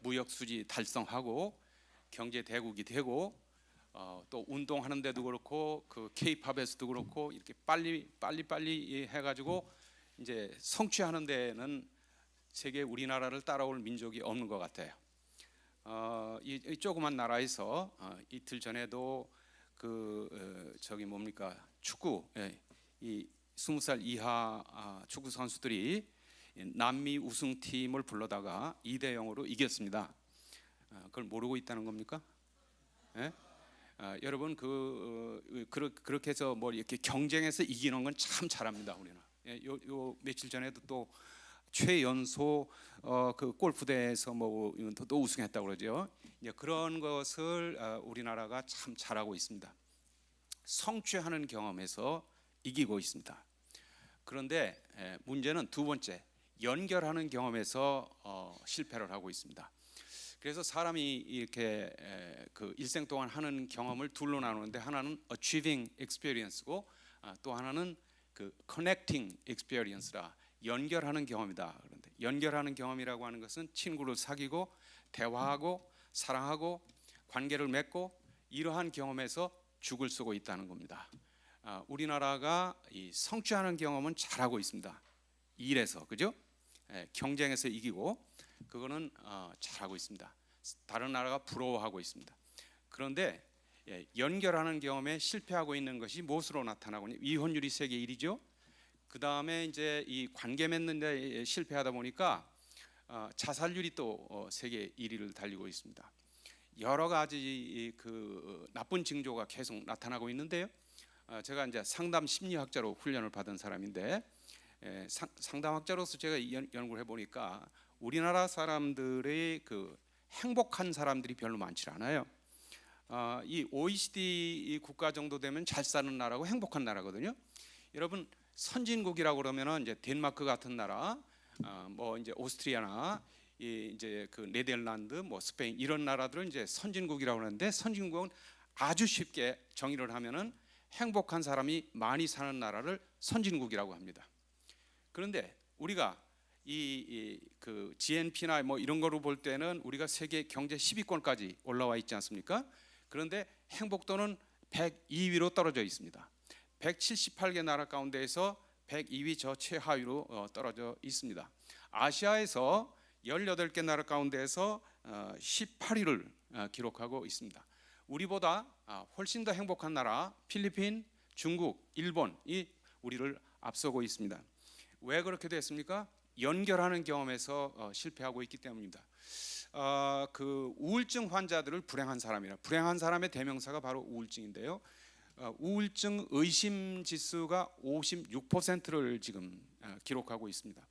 무역 수지 달성하고 경제 대국이 되고 또 운동하는 데도 그렇고 그 K-팝에서도 그렇고 이렇게 빨리 해가지고 이제 성취하는 데는 세계 우리나라를 따라올 민족이 없는 것 같아요. 이 조그만 나라에서 이틀 전에도 그 저기 뭡니까 축구 이 20살 이하 축구 선수들이 남미 우승팀을 불러다가 2대0으로 이겼습니다. 그걸 모르고 있다는 겁니까? 예? 여러분 그렇게 해서 뭐 이렇게 경쟁에서 이기는 건 참 잘합니다 우리는. 요 며칠 전에도 또 최연소 그 골프 대회에서 또 우승했다고 그러죠. 그런 것을 우리나라가 참 잘하고 있습니다. 성취하는 경험에서 이기고 있습니다. 그런데 문제는 두 번째, 연결하는 경험에서 실패를 하고 있습니다. 그래서 사람이 이렇게 그 일생 동안 하는 경험을 둘로 나누는데, 하나는 achieving experience고 또 하나는 그 connecting experience라, 연결하는 경험이다. 그런데 연결하는 경험이라고 하는 것은 친구를 사귀고 대화하고 사랑하고 관계를 맺고 이러한 경험에서 죽을 쓰고 있다는 겁니다. 우리나라가 이 성취하는 경험은 잘하고 있습니다. 일에서, 그죠? 경쟁에서 이기고 그거는 잘하고 있습니다. 다른 나라가 부러워하고 있습니다. 그런데 연결하는 경험에 실패하고 있는 것이 무엇으로 나타나고 있냐? 이혼율이 세계 1위죠. 그 다음에 이제 이 관계 맺는 데 실패하다 보니까 자살률이 또 세계 1위를 달리고 있습니다. 여러 가지 그 나쁜 징조가 계속 나타나고 있는데요. 제가 이제 상담 심리학자로 훈련을 받은 사람인데, 상담학자로서 제가 연구를 해보니까 우리나라 사람들의 그 행복한 사람들이 별로 많지 않아요. 이 OECD 국가 정도 되면 잘 사는 나라고 행복한 나라거든요. 여러분, 선진국이라고 그러면은 이제 덴마크 같은 나라, 뭐 이제 오스트리아나 이제 그 네덜란드, 뭐 스페인 이런 나라들은 이제 선진국이라고 하는데, 선진국은 아주 쉽게 정의를 하면은 행복한 사람이 많이 사는 나라를 선진국이라고 합니다. 그런데 우리가 그 GNP나 뭐 이런 거로 볼 때는 우리가 세계 경제 10위권까지 올라와 있지 않습니까? 그런데 행복도는 102위로 떨어져 있습니다. 178개 나라 가운데에서 102위 저 최하위로 떨어져 있습니다. 아시아에서 18개 나라 가운데에서 18위를 기록하고 있습니다. 우리보다 훨씬 더 행복한 나라 필리핀, 중국, 일본이 우리를 앞서고 있습니다. 왜 그렇게 됐습니까? 연결하는 경험에서 실패하고 있기 때문입니다. 그 우울증 환자들을 불행한 사람이라, 불행한 사람의 대명사가 바로 우울증인데요. 우울증 의심 지수가 56%를 지금 기록하고 있습니다.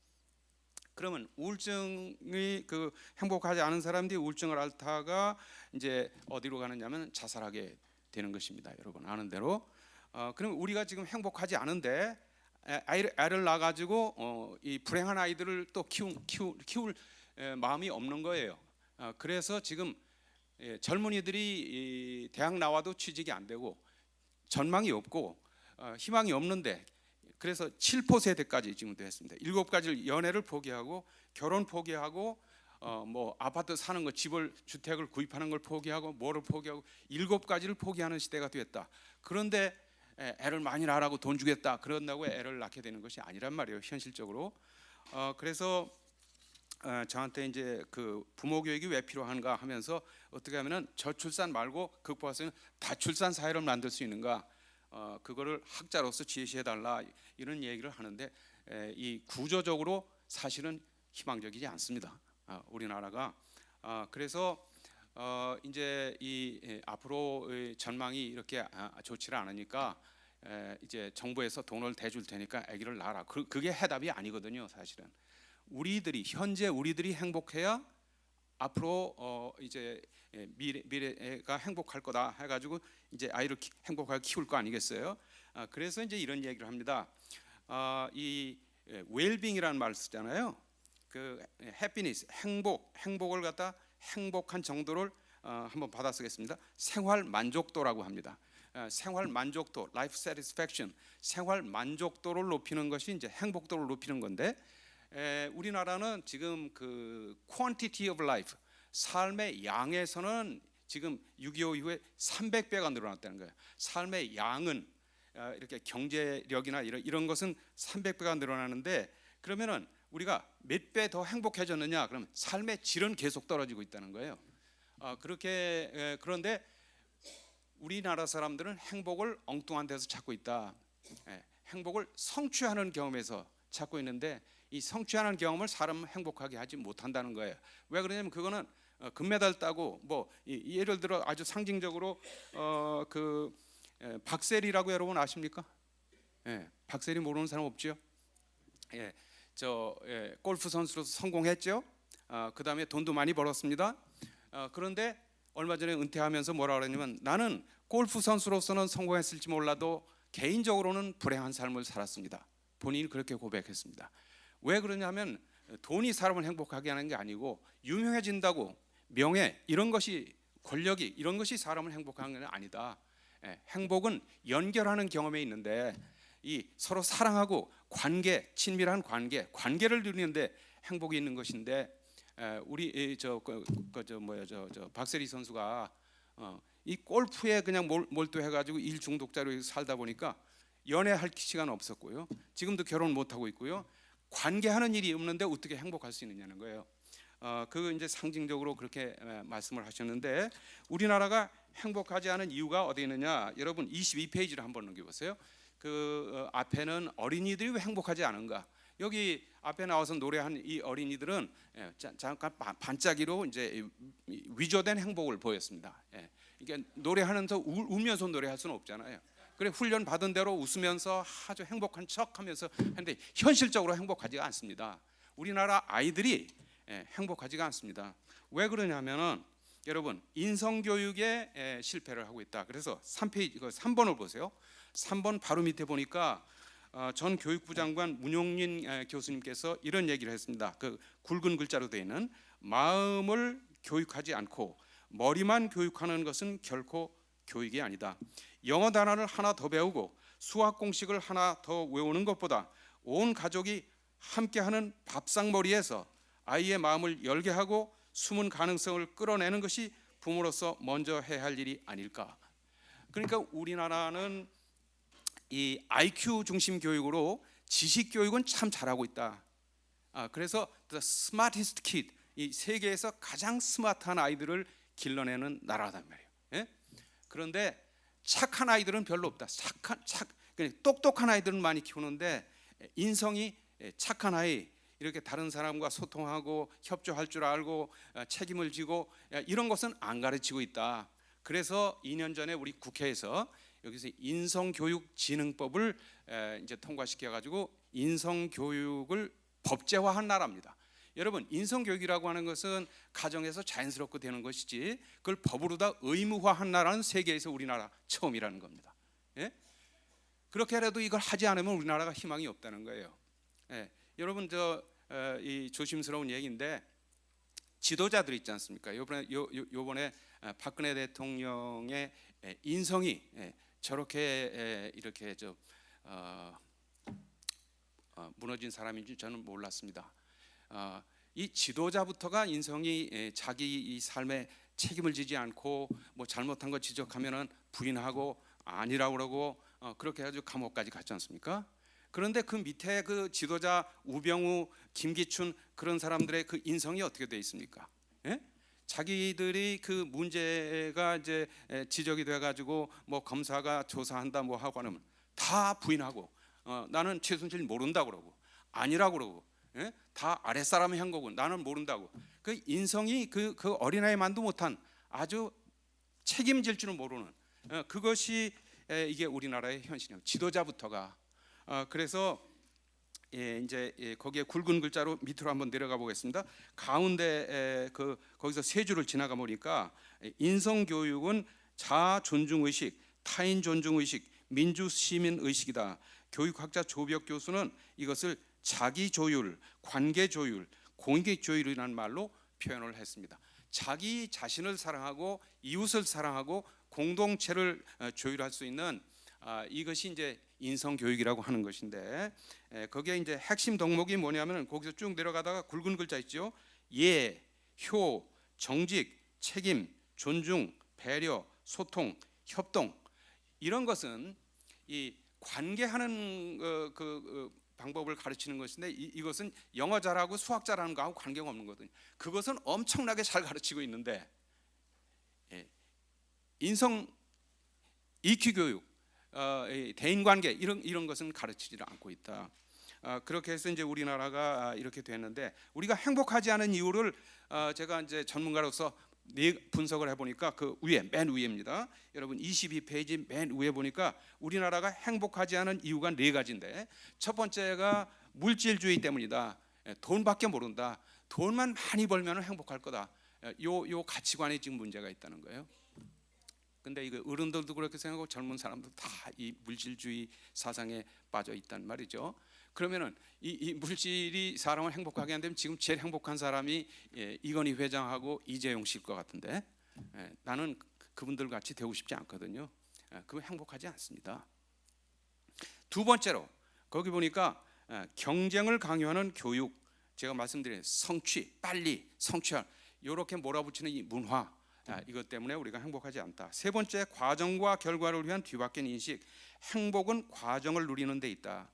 그러면 우울증이 그 행복하지 않은 사람들이 우울증을 앓다가 이제 어디로 가느냐면 자살하게 되는 것입니다. 여러분 아는 대로. 그럼 우리가 지금 행복하지 않은데 애를 낳아가지고 이 불행한 아이들을 또 키울 마음이 없는 거예요. 그래서 지금 젊은이들이 대학 나와도 취직이 안 되고 전망이 없고 희망이 없는데, 그래서 7포 세대까지 지금 됐습니다. 7가지 연애를 포기하고 결혼 포기하고 뭐 아파트 사는 거, 주택을 구입하는 걸 포기하고 뭐를 포기하고 7가지를 포기하는 시대가 됐다. 그런데 애를 많이 낳으라고 돈 주겠다 그런다고 애를 낳게 되는 것이 아니란 말이에요, 현실적으로. 그래서 저한테 이제 그 부모 교육이 왜 필요한가 하면서 어떻게 하면은 저출산 말고 극복할 수 있는 다출산 사회를 만들 수 있는가, 그거를 학자로서 제시해 달라 이런 얘기를 하는데, 이 구조적으로 사실은 희망적이지 않습니다. 우리나라가. 그래서 이제 이 앞으로 전망이 이렇게 좋지를 않으니까 이제 정부에서 돈을 대줄 테니까 아기를 낳아라. 그게 해답이 아니거든요, 사실은. 현재 우리들이 행복해야 앞으로 이제 미래가 행복할 거다 해가지고 이제 아이를 행복하게 키울 거 아니겠어요? 그래서 이제 이런 얘기를 합니다. 이 웰빙이라는 말을 쓰잖아요. 그 해피니스, 행복을 갖다 행복한 정도를 한번 받아 쓰겠습니다. 생활 만족도라고 합니다. 생활 만족도, life satisfaction, 생활 만족도를 높이는 것이 이제 행복도를 높이는 건데, 우리나라는 지금 그 quantity of life, 삶의 양에서는 지금 6.25 이후에 300배가 늘어났다는 거예요. 삶의 양은 이렇게 경제력이나 이런 것은 300배가 늘어나는데, 그러면은 우리가 몇 배 더 행복해졌느냐? 그러면 삶의 질은 계속 떨어지고 있다는 거예요. 그런데 우리나라 사람들은 행복을 엉뚱한 데서 찾고 있다. 행복을 성취하는 경험에서 찾고 있는데, 이 성취하는 경험을 사람은 행복하게 하지 못한다는 거예요. 왜 그러냐면 그거는 금메달 따고 뭐 예를 들어 아주 상징적으로 그 박세리라고 여러분 아십니까? 박세리 모르는 사람 없죠? 골프 선수로서 성공했죠. 그 다음에 돈도 많이 벌었습니다. 그런데 얼마 전에 은퇴하면서 뭐라 그랬냐면 나는 골프 선수로서는 성공했을지 몰라도 개인적으로는 불행한 삶을 살았습니다. 본인이 그렇게 고백했습니다. 왜 그러냐면 돈이 사람을 행복하게 하는 게 아니고 유명해진다고 명예 이런 것이 권력이 이런 것이 사람을 행복하는 게 아니다. 행복은 연결하는 경험에 있는데 이 서로 사랑하고 관계, 친밀한 관계를 누리는데 행복이 있는 것인데 우리 저 박세리 선수가 이 골프에 그냥 몰두해가지고 일 중독자로 살다 보니까 연애할 시간 없었고요. 지금도 결혼 못 하고 있고요. 관계하는 일이 없는데 어떻게 행복할 수 있느냐는 거예요. 그 이제 상징적으로 그렇게 말씀을 하셨는데 우리나라가 행복하지 않은 이유가 어디 있느냐? 여러분 22페이지를 한번 넘겨보세요. 그 앞에는 어린이들이 왜 행복하지 않은가? 여기 앞에 나와서 노래한 이 어린이들은 잠깐 반짝이로 이제 위조된 행복을 보였습니다. 이게 노래하면서 울면서 노래할 수는 없잖아요. 그래 훈련 받은 대로 웃으면서 아주 행복한 척하면서 했는데 현실적으로 행복하지가 않습니다. 우리나라 아이들이 행복하지가 않습니다. 왜 그러냐면은 여러분 인성 교육에 실패를 하고 있다. 그래서 3페이지 3번을 보세요. 3번 바로 밑에 보니까 전 교육부 장관 문용린 교수님께서 이런 얘기를 했습니다. 그 굵은 글자로 되어 있는 마음을 교육하지 않고 머리만 교육하는 것은 결코 교육이 아니다. 영어 단어를 하나 더 배우고 수학 공식을 하나 더 외우는 것보다 온 가족이 함께하는 밥상머리에서 아이의 마음을 열게 하고 숨은 가능성을 끌어내는 것이 부모로서 먼저 해야 할 일이 아닐까. 그러니까 우리나라는 이 IQ 중심 교육으로 지식 교육은 참 잘하고 있다. 그래서 the smartest kid, 이 세계에서 가장 스마트한 아이들을 길러내는 나라단 말이에요. 예? 그런데 착한 아이들은 별로 없다. 똑똑한 아이들은 많이 키우는데 인성이 착한 아이, 이렇게 다른 사람과 소통하고 협조할 줄 알고 책임을 지고 이런 것은 안 가르치고 있다. 그래서 2년 전에 우리 국회에서 여기서 인성교육진흥법을 이제 통과시켜 가지고 인성교육을 법제화한 나라입니다. 여러분 인성교육이라고 하는 것은 가정에서 자연스럽게 되는 것이지 그걸 법으로 다 의무화한 나라는 세계에서 우리나라 처음이라는 겁니다. 예? 그렇게 해도 이걸 하지 않으면 우리나라가 희망이 없다는 거예요. 예. 여러분 이 조심스러운 얘기인데 지도자들 있지 않습니까? 요번에 박근혜 대통령의 인성이 저렇게 이렇게 무너진 사람인지 저는 몰랐습니다. 이 지도자부터가 인성이 자기 이 삶에 책임을 지지 않고 뭐 잘못한 거 지적하면은 부인하고 아니라고 그러고 그렇게 해가지고 감옥까지 갔지 않습니까? 그런데 그 밑에 그 지도자 우병우, 김기춘 그런 사람들의 그 인성이 어떻게 돼 있습니까? 예? 자기들이 그 문제가 이제 지적이 돼가지고 뭐 검사가 조사한다 뭐 하고 하면 다 부인하고 나는 최순실 모른다 그러고 아니라고 그러고 예? 다 아랫사람이 한 거고 나는 모른다고. 그 인성이 그 어린아이만도 못한 아주 책임질 줄은 모르는 그것이 이게 우리나라의 현실이에요. 지도자부터가. 그래서 이제 거기에 굵은 글자로 밑으로 한번 내려가 보겠습니다. 가운데 거기서 세 줄을 지나가 보니까 인성 교육은 자아 존중 의식, 타인 존중 의식, 민주 시민 의식이다. 교육학자 조벽 교수는 이것을 자기 조율, 관계 조율, 공익 조율이라는 말로 표현을 했습니다. 자기 자신을 사랑하고 이웃을 사랑하고 공동체를 조율할 수 있는 이것이 이제 인성 교육이라고 하는 것인데 거기에 이제 핵심 덕목이 뭐냐면 거기서 쭉 내려가다가 굵은 글자 있죠. 예, 효, 정직, 책임, 존중, 배려, 소통, 협동 이런 것은 이 관계하는 방법을 가르치는 것인데 이것은 영어 잘하고 수학 잘하는 거하고 관계가 없는 거거든요. 그것은 엄청나게 잘 가르치고 있는데 인성 EQ 교육, 대인관계 이런 것은 가르치지 않고 있다. 그렇게 해서 이제 우리나라가 이렇게 됐는데 우리가 행복하지 않은 이유를 제가 이제 전문가로서 분석을 해보니까 그 맨 위에입니다. 여러분 22페이지 맨 위에 보니까 우리나라가 행복하지 않은 이유가 4가지인데 첫 번째가 물질주의 때문이다. 돈밖에 모른다. 돈만 많이 벌면 행복할 거다. 요 가치관에 지금 문제가 있다는 거예요. 근데 이거 어른들도 그렇게 생각하고 젊은 사람도 다 이 물질주의 사상에 빠져 있단 말이죠. 그러면은 이 물질이 사람을 행복하게 한다면 지금 제일 행복한 사람이 이건희 회장하고 이재용 씨일 것 같은데 나는 그분들 같이 되고 싶지 않거든요. 그거 행복하지 않습니다. 두 번째로 거기 보니까 경쟁을 강요하는 교육, 제가 말씀드린 성취, 빨리 성취할 이렇게 몰아붙이는 이 문화, 이것 때문에 우리가 행복하지 않다. 세 번째, 과정과 결과를 위한 뒤바뀐 인식. 행복은 과정을 누리는 데 있다.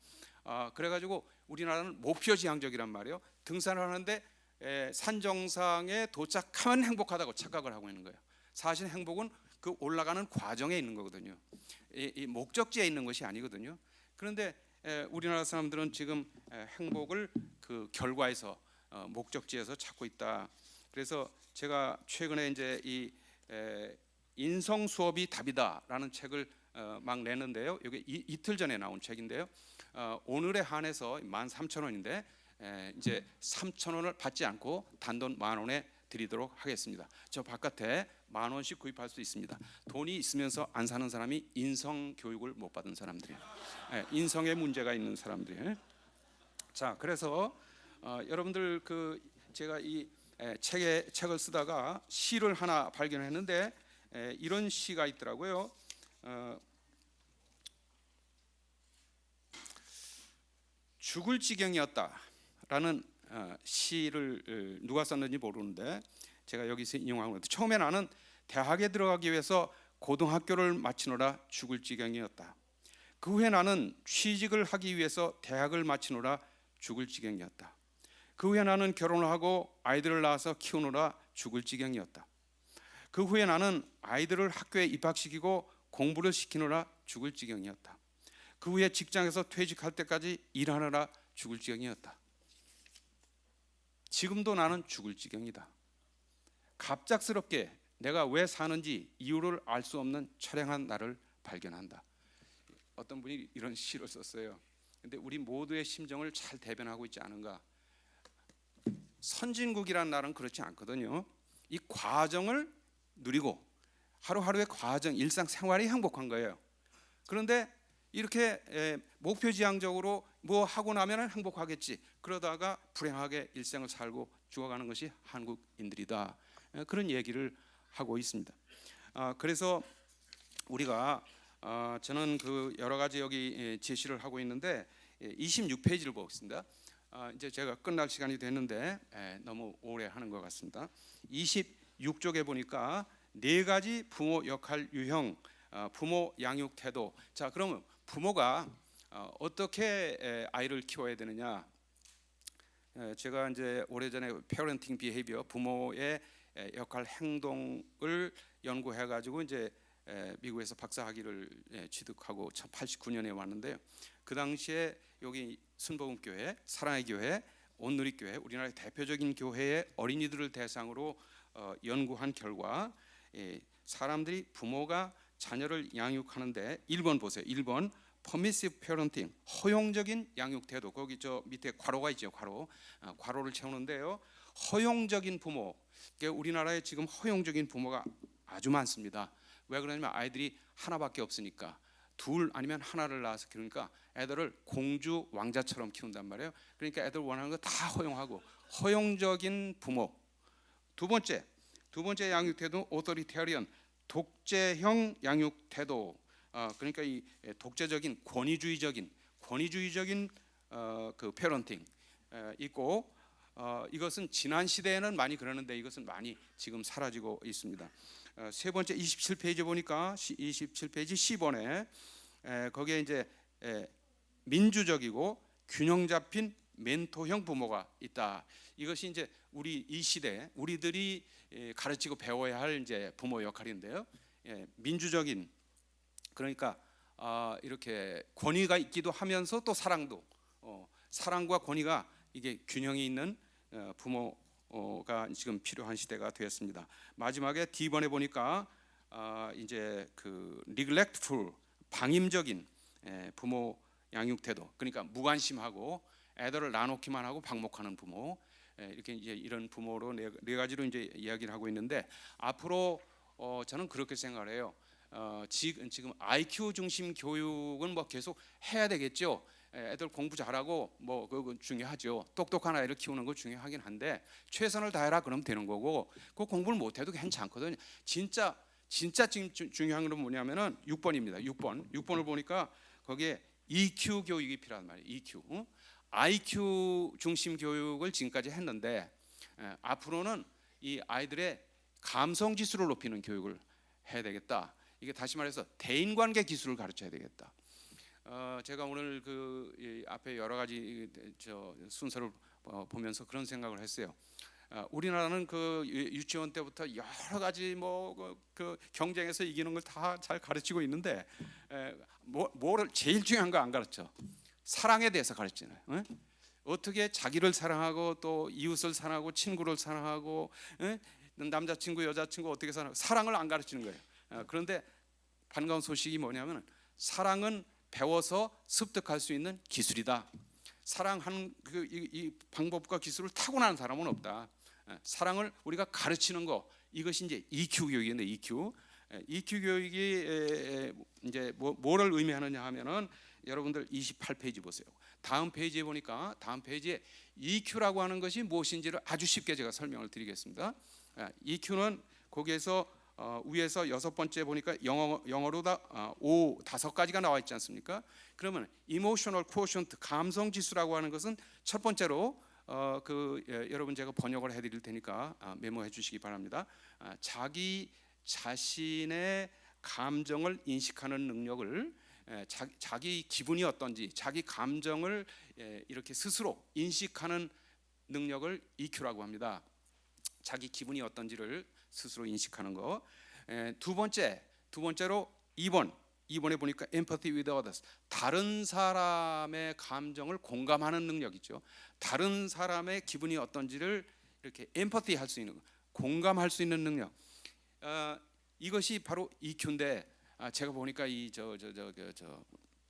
그래가지고 우리나라는 목표지향적이란 말이에요. 등산을 하는데 산 정상에 도착하면 행복하다고 착각을 하고 있는 거예요. 사실 행복은 그 올라가는 과정에 있는 거거든요. 이 목적지에 있는 것이 아니거든요. 그런데 우리나라 사람들은 지금 행복을 그 결과에서 목적지에서 찾고 있다. 그래서 제가 최근에 이제 이 인성 수업이 답이다라는 책을 막 냈는데요. 이게 이틀 전에 나온 책인데요. 오늘에 한해서 13,000원인데 이제 3,000원을 받지 않고 단돈 10,000원에 드리도록 하겠습니다. 저 바깥에 10,000원씩 구입할 수 있습니다. 돈이 있으면서 안 사는 사람이 인성 교육을 못 받은 사람들이에요. 인성에 문제가 있는 사람들이에요. 자, 그래서 여러분들 그 제가 이 책을 쓰다가 시를 하나 발견했는데 이런 시가 있더라고요. 죽을 지경이었다라는 시를 누가 썼는지 모르는데 제가 여기서 인용한 겁니다. 처음에 나는 대학에 들어가기 위해서 고등학교를 마치느라 죽을 지경이었다. 그 후에 나는 취직을 하기 위해서 대학을 마치느라 죽을 지경이었다. 그 후에 나는 결혼을 하고 아이들을 낳아서 키우느라 죽을 지경이었다. 그 후에 나는 아이들을 학교에 입학시키고 공부를 시키느라 죽을 지경이었다. 그 후에 직장에서 퇴직할 때까지 일하느라 죽을 지경이었다. 지금도 나는 죽을 지경이다. 갑작스럽게 내가 왜 사는지 이유를 알 수 없는 처량한 나를 발견한다. 어떤 분이 이런 시를 썼어요. 근데 우리 모두의 심정을 잘 대변하고 있지 않은가? 선진국이란 나라는 그렇지 않거든요. 이 과정을 누리고 하루하루의 과정, 일상생활이 행복한 거예요. 그런데 이렇게 목표지향적으로 뭐 하고 나면 행복하겠지, 그러다가 불행하게 일생을 살고 죽어가는 것이 한국인들이다. 그런 얘기를 하고 있습니다. 그래서 우리가 저는 그 여러 가지 여기 제시를 하고 있는데 26페이지를 보겠습니다. 이제 제가 끝날 시간이 됐는데 너무 오래 하는 것 같습니다. 26쪽에 보니까 네 가지 부모 역할 유형, 부모 양육 태도. 자, 그러면 부모가 어떻게 아이를 키워야 되느냐? 제가 이제 오래전에 parenting behavior, 부모의 역할 행동을 연구해 가지고 이제 미국에서 박사학위를 취득하고 1989년에 왔는데요. 그 당시에 여기 순복음교회, 사랑의 교회, 온누리교회, 우리나라의 대표적인 교회의 어린이들을 대상으로 연구한 결과 사람들이 부모가 자녀를 양육하는데 1번 보세요. 1번 permissive parenting, 허용적인 양육 태도. 거기 저 밑에 괄호가 있죠. 괄호를 채우는데요. 허용적인 부모. 우리나라에 지금 허용적인 부모가 아주 많습니다. 왜 그러냐면 아이들이 하나밖에 없으니까, 둘 아니면 하나를 낳아서 키우니까 애들을 공주 왕자처럼 키운단 말이에요. 그러니까 애들 원하는 거 다 허용하고, 허용적인 부모. 두 번째 양육 태도 authoritarian, 독재형 양육 태도. 그러니까 이 독재적인 권위주의적인 그 parenting 있고, 이것은 지난 시대에는 많이 그러는데 이것은 많이 지금 사라지고 있습니다. 세 번째 27페이지 보니까 27페이지 10번에 거기에 이제 민주적이고 균형 잡힌 멘토형 부모가 있다. 이것이 이제 우리 이 시대 우리들이 가르치고 배워야 할 이제 부모 역할인데요. 민주적인, 그러니까 이렇게 권위가 있기도 하면서 또 사랑도, 사랑과 권위가 이게 균형이 있는 부모가 지금 필요한 시대가 되었습니다. 마지막에 D번에 보니까 이제 그 neglectful, 방임적인 부모 양육 태도, 그러니까 무관심하고 애들을 놔놓기만 하고 방목하는 부모, 이렇게 이제 이런 부모로 네 가지로 이제 이야기를 하고 있는데 앞으로 저는 그렇게 생각을 해요. 지금 IQ 중심 교육은 뭐 계속 해야 되겠죠. 애들 공부 잘하고 뭐 그거 중요하죠. 똑똑한 아이를 키우는 거 중요하긴 한데 최선을 다해라 그러면 되는 거고 그 공부를 못해도 괜찮거든요. 진짜 지금 중요한 건 뭐냐면은 6번입니다. 6번을 보니까 거기에 EQ 교육이 필요한 말이에요. EQ. IQ 중심 교육을 지금까지 했는데 앞으로는 이 아이들의 감성 지수를 높이는 교육을 해야 되겠다. 이게 다시 말해서 대인관계 기술을 가르쳐야 되겠다. 제가 오늘 이 앞에 여러 가지 순서를 보면서 그런 생각을 했어요. 우리나라는 그 유치원 때부터 여러 가지 그 경쟁에서 이기는 걸 다 잘 가르치고 있는데 뭐를 제일 중요한 거 안 가르쳐. 사랑에 대해서 가르치잖아요. 어떻게 자기를 사랑하고 또 이웃을 사랑하고 친구를 사랑하고 남자친구 여자친구 어떻게 사랑을 안 가르치는 거예요. 그런데 반가운 소식이 뭐냐면 사랑은 배워서 습득할 수 있는 기술이다. 사랑하는 이 방법과 기술을 타고나는 사람은 없다. 사랑을 우리가 가르치는 거 이것이 이제 EQ 교육인데 EQ 교육이 이제 뭐를 의미하느냐 하면은 여러분들 28페이지 보세요. 다음 페이지에 보니까 다음 페이지에 EQ라고 하는 것이 무엇인지를 아주 쉽게 제가 설명을 드리겠습니다. EQ는 거기에서 위에서 6번째 보니까 영어로 다 5가지가 나와 있지 않습니까? 그러면 emotional quotient 감성 지수라고 하는 것은 첫 번째로 여러분 제가 번역을 해드릴 테니까 메모해 주시기 바랍니다. 자기 자신의 감정을 인식하는 능력을 자기 기분이 어떤지 자기 감정을 이렇게 스스로 인식하는 능력을 EQ라고 합니다. 자기 기분이 어떤지를 스스로 인식하는 거. 두 번째로 2번에 보니까 empathy with others. 다른 사람의 감정을 공감하는 능력이죠. 다른 사람의 기분이 어떤지를 이렇게 empathy 할 수 있는 공감할 수 있는 능력. 이것이 바로 EQ인데 제가 보니까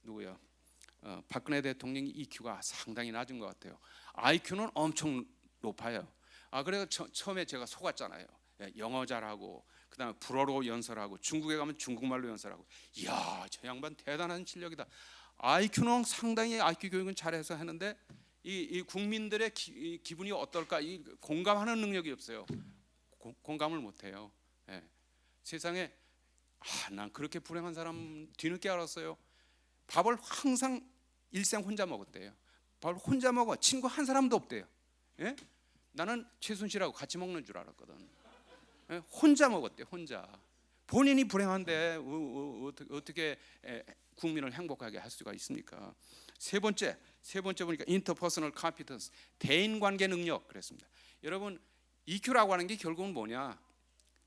누구야? 박근혜 대통령의 EQ가 상당히 낮은 것 같아요. IQ는 엄청 높아요. 그래서 처음에 제가 속았잖아요. 영어 잘하고 그다음에 불어로 연설하고 중국에 가면 중국말로 연설하고 이야 저 양반 대단한 실력이다. IQ는 상당히 IQ 교육은 잘해서 하는데 이 국민들의 기분이 어떨까 이 공감하는 능력이 없어요. 공감을 못해요. 세상에 난 그렇게 불행한 사람 뒤늦게 알았어요. 밥을 항상 일생 혼자 먹었대요. 밥을 혼자 먹어. 친구 한 사람도 없대요. 나는 최순실하고 같이 먹는 줄 알았거든. 혼자 먹었대. 혼자. 본인이 불행한데 어떻게 국민을 행복하게 할 수가 있습니까? 세 번째 보니까 interpersonal competence 대인관계 능력 그랬습니다. 여러분 EQ라고 하는 게 결국은 뭐냐?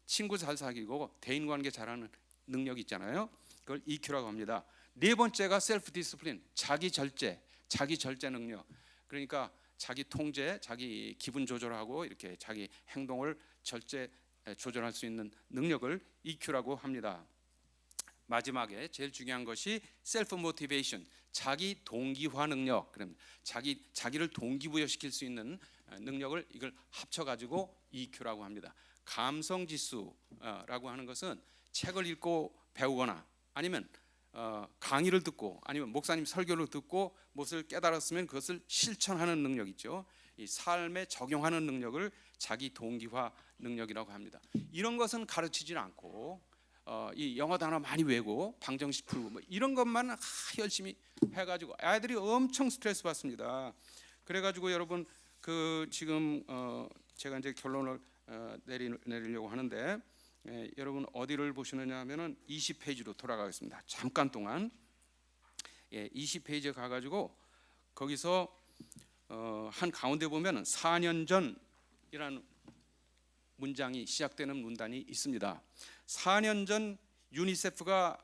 친구 잘 사귀고 대인관계 잘하는 능력 있잖아요. 그걸 EQ라고 합니다. 네 번째가 self discipline 자기 절제 능력. 그러니까 자기 통제, 자기 기분 조절하고 이렇게 자기 행동을 조절할 수 있는 능력을 EQ라고 합니다. 마지막에 제일 중요한 것이 self motivation 자기 동기화 능력. 그럼 자기를 동기부여시킬 수 있는 능력을 이걸 합쳐 가지고 EQ라고 합니다. 감성 지수라고 하는 것은 책을 읽고 배우거나 아니면 강의를 듣고 아니면 목사님 설교를 듣고 무엇을 깨달았으면 그것을 실천하는 능력이죠. 이 삶에 적용하는 능력을 자기 동기화 능력이라고 합니다. 이런 것은 가르치지 않고 이 영어 단어 많이 외우고 방정식 풀고 뭐 이런 것만 열심히 해가지고 아이들이 엄청 스트레스 받습니다. 그래가지고 여러분 지금 제가 이제 결론을 내리려고 하는데 여러분 어디를 보시느냐 하면은 20페이지로 돌아가겠습니다. 잠깐 동안 20페이지에 가가지고 거기서 한 가운데 보면은 4년 전이라는 문장이 시작되는 문단이 있습니다. 4년 전 유니세프가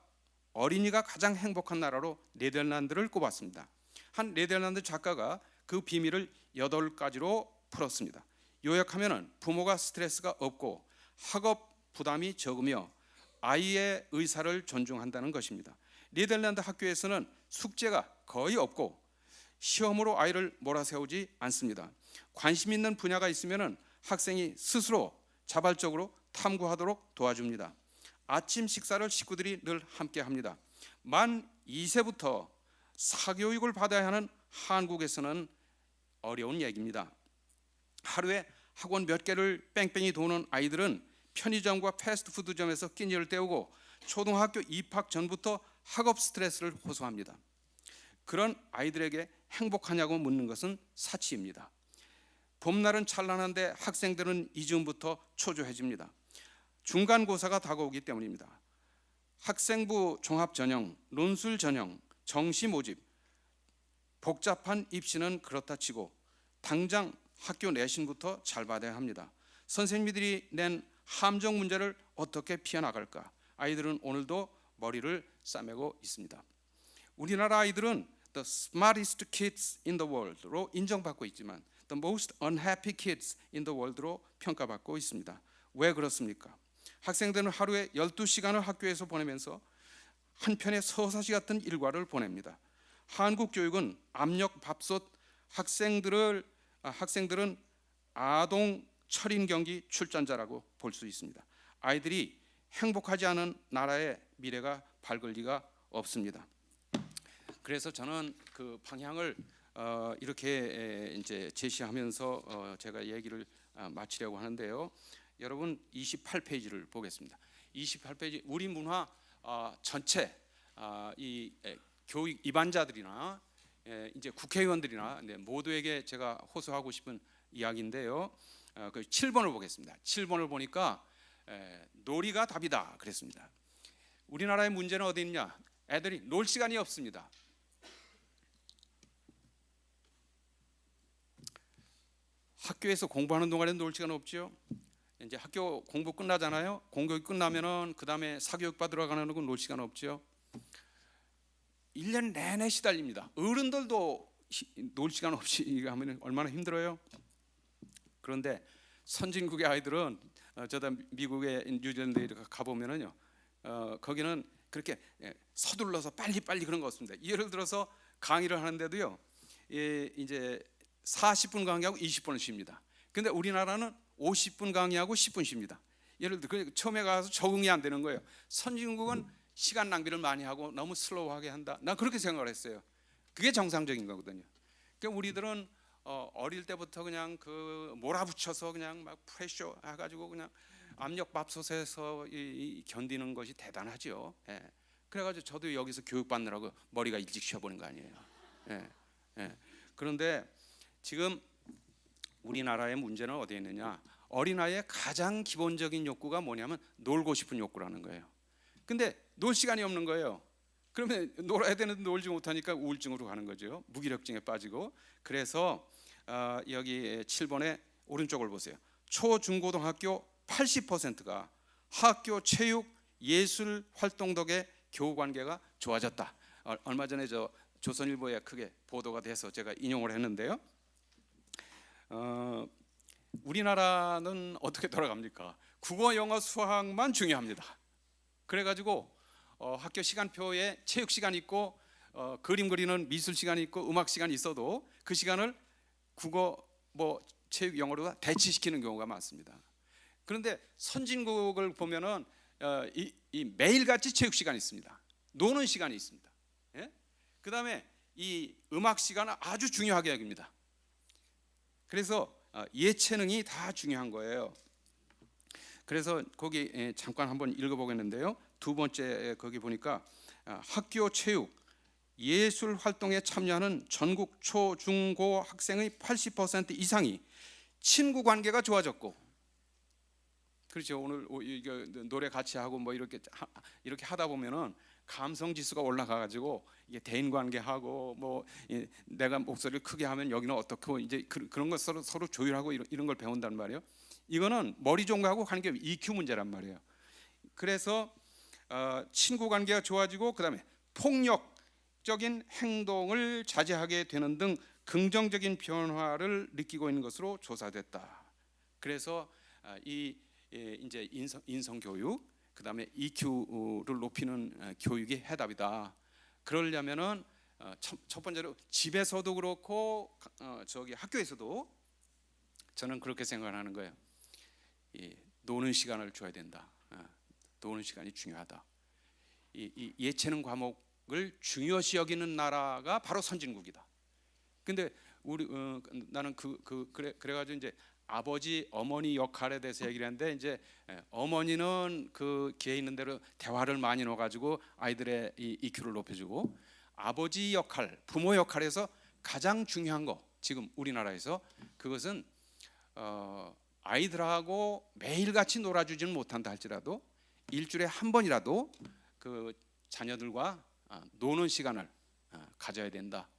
어린이가 가장 행복한 나라로 네덜란드를 꼽았습니다. 한 네덜란드 작가가 그 비밀을 8가지로 풀었습니다. 요약하면은 부모가 스트레스가 없고 학업 부담이 적으며 아이의 의사를 존중한다는 것입니다. 네덜란드 학교에서는 숙제가 거의 없고 시험으로 아이를 몰아세우지 않습니다. 관심 있는 분야가 있으면 학생이 스스로 자발적으로 탐구하도록 도와줍니다. 아침 식사를 식구들이 늘 함께 합니다. 만 2세부터 사교육을 받아야 하는 한국에서는 어려운 얘기입니다. 하루에 학원 몇 개를 뺑뺑이 도는 아이들은 편의점과 패스트푸드점에서 끼니를 때우고 초등학교 입학 전부터 학업 스트레스를 호소합니다. 그런 아이들에게 행복하냐고 묻는 것은 사치입니다. 봄날은 찬란한데 학생들은 이즈음부터 초조해집니다. 중간고사가 다가오기 때문입니다. 학생부 종합전형, 논술전형, 정시 모집, 복잡한 입시는 그렇다 치고 당장 학교 내신부터 잘 받아야 합니다. 선생님들이 낸 함정 문제를 어떻게 피해나갈까? 아이들은 오늘도 머리를 싸매고 있습니다. 우리나라 아이들은 the smartest kids in the world로 인정받고 있지만 the most unhappy kids in the world로 평가받고 있습니다. 왜 그렇습니까? 학생들은 하루에 12시간을 학교에서 보내면서 한편의 서사시 같은 일과를 보냅니다. 한국 교육은 압력 밥솥, 학생들은 아동 철인 경기 출전자라고 볼 수 있습니다. 아이들이 행복하지 않은 나라의 미래가 밝을 리가 없습니다. 그래서 저는 그 방향을 이렇게 이제 제시하면서 제가 얘기를 마치려고 하는데요. 여러분 28페이지를 보겠습니다. 28페이지 우리 문화 전체 이 교육 입안자들이나 이제 국회의원들이나 모두에게 제가 호소하고 싶은 이야기인데요. 그 7번을 보겠습니다. 7번을 보니까 놀이가 답이다 그랬습니다. 우리나라의 문제는 어디 있냐? 애들이 놀 시간이 없습니다. 학교에서 공부하는 동안에 놀 시간 없죠. 이제 학교 공부 끝나잖아요. 공교육 끝나면은 그 다음에 사교육 받으러 가는 건 놀 시간 없죠. 1년 내내 시달립니다. 어른들도 놀 시간 없이 하면 얼마나 힘들어요. 그런데 선진국의 아이들은 저다 미국의 뉴질랜드에 가보면은요, 거기는 그렇게 서둘러서 빨리 그런 거 없습니다. 예를 들어서 강의를 하는데도요, 이제 40분 강의하고 20분을 쉽니다. 근데 우리나라는 50분 강의하고 10분 쉽니다. 예를 들어 처음에 가서 적응이 안 되는 거예요. 선진국은 시간 낭비를 많이 하고 너무 슬로우하게 한다. 난 그렇게 생각을 했어요. 그게 정상적인 거거든요. 그러니까 우리들은 어릴 때부터 그냥 그 몰아붙여서 그냥 막 프레셔 해가지고 그냥 압력밥솥에서 견디는 것이 대단하죠. 예. 그래가지고 저도 여기서 교육받느라고 머리가 일찍 쉬어버린 거 아니에요. 예. 예. 그런데 지금 우리나라의 문제는 어디에 있느냐? 어린아이의 가장 기본적인 욕구가 뭐냐면 놀고 싶은 욕구라는 거예요. 근데 놀 시간이 없는 거예요. 그러면 놀아야 되는데 놀지 못하니까 우울증으로 가는 거죠. 무기력증에 빠지고. 그래서 여기 7번에 오른쪽을 보세요. 초중고등학교 80%가 학교 체육 예술 활동 덕에 교우 관계가 좋아졌다. 얼마 전에 저 조선일보에 크게 보도가 돼서 제가 인용을 했는데요. 우리나라는 어떻게 돌아갑니까? 국어, 영어, 수학만 중요합니다. 그래가지고 학교 시간표에 체육 시간 있고 그림 그리는 미술 시간이 있고 음악 시간이 있어도 그 시간을 국어, 체육, 영어로 대치시키는 경우가 많습니다. 그런데 선진국을 보면은 이 매일같이 체육 시간이 있습니다. 노는 시간이 있습니다. 예? 그 다음에 이 음악 시간은 아주 중요하게 여깁니다. 그래서 예체능이 다 중요한 거예요. 그래서 거기 잠깐 한번 읽어보겠는데요. 두 번째 거기 보니까 학교 체육 예술 활동에 참여하는 전국 초, 중, 고 학생의 80% 이상이 친구 관계가 좋아졌고, 그렇죠. 오늘 이거 노래 같이 하고 뭐 이렇게 하다 보면은 감성 지수가 올라가가지고 이게 대인 관계하고 뭐 내가 목소리를 크게 하면 여기는 어떻고 이제 그런 것 서로 조율하고 이런 걸 배운단 말이에요. 이거는 머리 좋은 거하고 하는 게 EQ 문제란 말이에요. 그래서 친구 관계가 좋아지고 그다음에 폭력적인 행동을 자제하게 되는 등 긍정적인 변화를 느끼고 있는 것으로 조사됐다. 그래서 이제 인성 교육 그다음에 EQ를 높이는 교육이 해답이다. 그러려면은 첫 번째로 집에서도 그렇고 저기 학교에서도 저는 그렇게 생각하는 거예요. 이 노는 시간을 줘야 된다. 노는 시간이 중요하다. 이 예체능 과목을 중요시 여기는 나라가 바로 선진국이다. 근데 나는 그래가지고 이제 아버지 어머니 역할에 대해서 얘기를 했는데, 이제 어머니는 그 기회 있는 대로 대화를 많이 넣어가지고 아이들의 이 EQ를 높여주고, 아버지 역할, 부모 역할에서 가장 중요한 거 지금 우리나라에서 그것은 아이들하고 매일같이 놀아주지는 못한다 할지라도 일주일에 한 번이라도 그 자녀들과 노는 시간을 가져야 된다.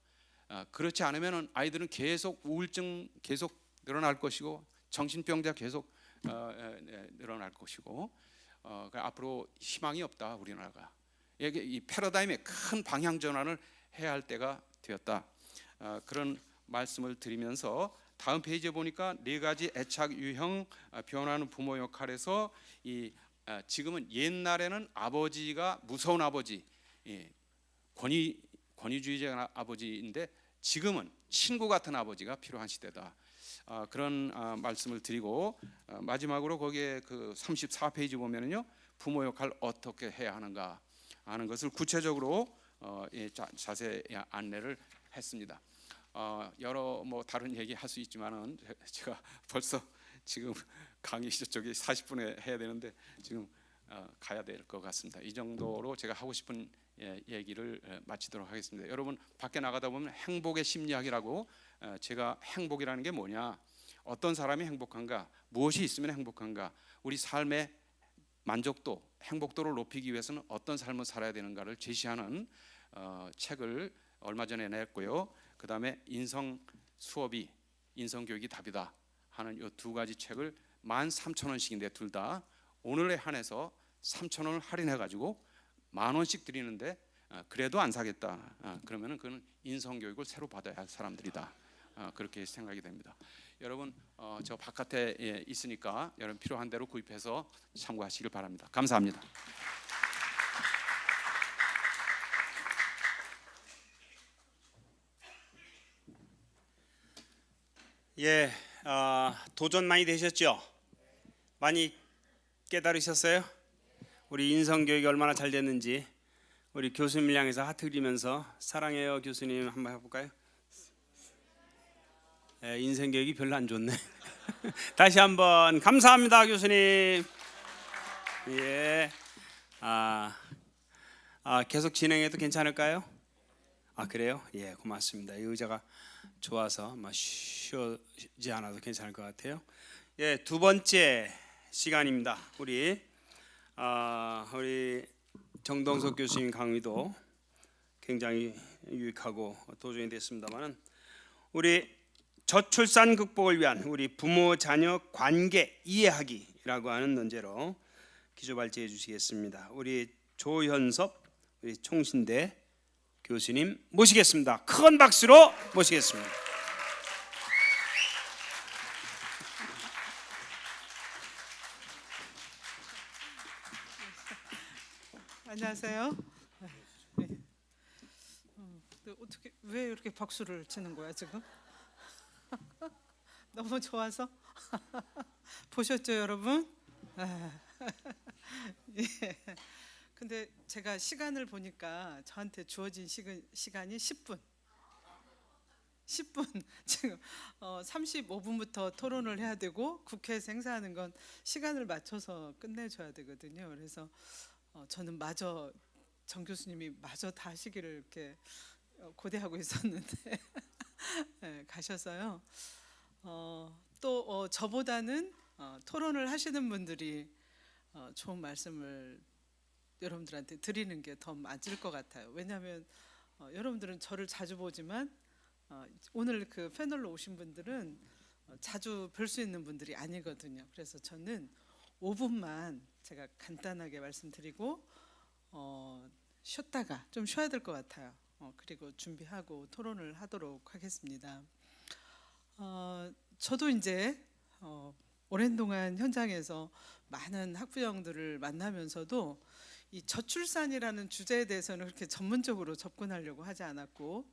그렇지 않으면 아이들은 계속 우울증 계속 늘어날 것이고 정신병자 계속 늘어날 것이고 앞으로 희망이 없다. 우리나라가 이 패러다임의 큰 방향 전환을 해야 할 때가 되었다. 그런 말씀을 드리면서 다음 페이지에 보니까 4가지 애착 유형 변화하는 부모 역할에서 지금은 옛날에는 아버지가 무서운 아버지, 권위주의자 아버지인데 지금은 친구 같은 아버지가 필요한 시대다. 그런 말씀을 드리고, 마지막으로 거기에 그 34페이지 보면은요, 부모 역할 어떻게 해야 하는가 하는 것을 구체적으로 자세히 안내를 했습니다. 여러 뭐 다른 얘기 할 수 있지만은 제가 벌써 지금 강의 저쪽이 40분에 해야 되는데 지금 가야 될 것 같습니다. 이 정도로 제가 하고 싶은 얘기를 마치도록 하겠습니다. 여러분 밖에 나가다 보면 행복의 심리학이라고, 제가 행복이라는 게 뭐냐, 어떤 사람이 행복한가, 무엇이 있으면 행복한가, 우리 삶의 만족도, 행복도를 높이기 위해서는 어떤 삶을 살아야 되는가를 제시하는 책을 얼마 전에 냈고요. 그 다음에 인성 수업이 인성 교육이 답이다 하는 이 2가지 책을 13,000원씩인데 둘 다 오늘에 한해서 3,000원을 할인해 가지고 10,000원씩 드리는데 그래도 안 사겠다. 그러면은 그는 인성 교육을 새로 받아야 할 사람들이다. 그렇게 생각이 됩니다. 여러분 저 바깥에 있으니까 여러분 필요한 대로 구입해서 참고하시길 바랍니다. 감사합니다. 예, 도전 많이 되셨죠? 많이 깨달으셨어요? 우리 인성 교육이 얼마나 잘 됐는지 우리 교수님을 향해서 하트 그리면서 사랑해요 교수님 한번 해볼까요? 예, 인성 교육이 별로 안 좋네. 다시 한번 감사합니다 교수님. 예, 계속 진행해도 괜찮을까요? 그래요? 예, 고맙습니다. 이 의자가 좋아서 쉬지 않아도 괜찮을 것 같아요. 예, 2번째 시간입니다. 우리 정동석 교수님 강의도 굉장히 유익하고 도전이 됐습니다만은, 우리 저출산 극복을 위한 우리 부모 자녀 관계 이해하기라고 하는 논제로 기조 발제해 주시겠습니다. 우리 조현섭 우리 총신대 교수님 모시겠습니다. 큰 박수로 모시겠습니다. 안녕하세요. 어떻게 왜 이렇게 박수를 치는 거야 지금? 너무 좋아서 보셨죠 여러분? 예. 근데 제가 시간을 보니까 저한테 주어진 시간이 10분. 지금 35분부터 토론을 해야 되고 국회에서 행사하는 건 시간을 맞춰서 끝내줘야 되거든요. 그래서 저는 마저 정 교수님이 마저 다 하시기를 이렇게 고대하고 있었는데 네, 가셔서요. 또 저보다는 토론을 하시는 분들이 좋은 말씀을 여러분들한테 드리는 게 더 맞을 것 같아요. 왜냐하면 여러분들은 저를 자주 보지만 오늘 그 패널로 오신 분들은 자주 뵐 수 있는 분들이 아니거든요. 그래서 저는 5분만 제가 간단하게 말씀드리고 쉬었다가 좀 쉬어야 될 것 같아요. 그리고 준비하고 토론을 하도록 하겠습니다. 저도 이제 오랜 동안 현장에서 많은 학부형들을 만나면서도 이 저출산이라는 주제에 대해서는 그렇게 전문적으로 접근하려고 하지 않았고,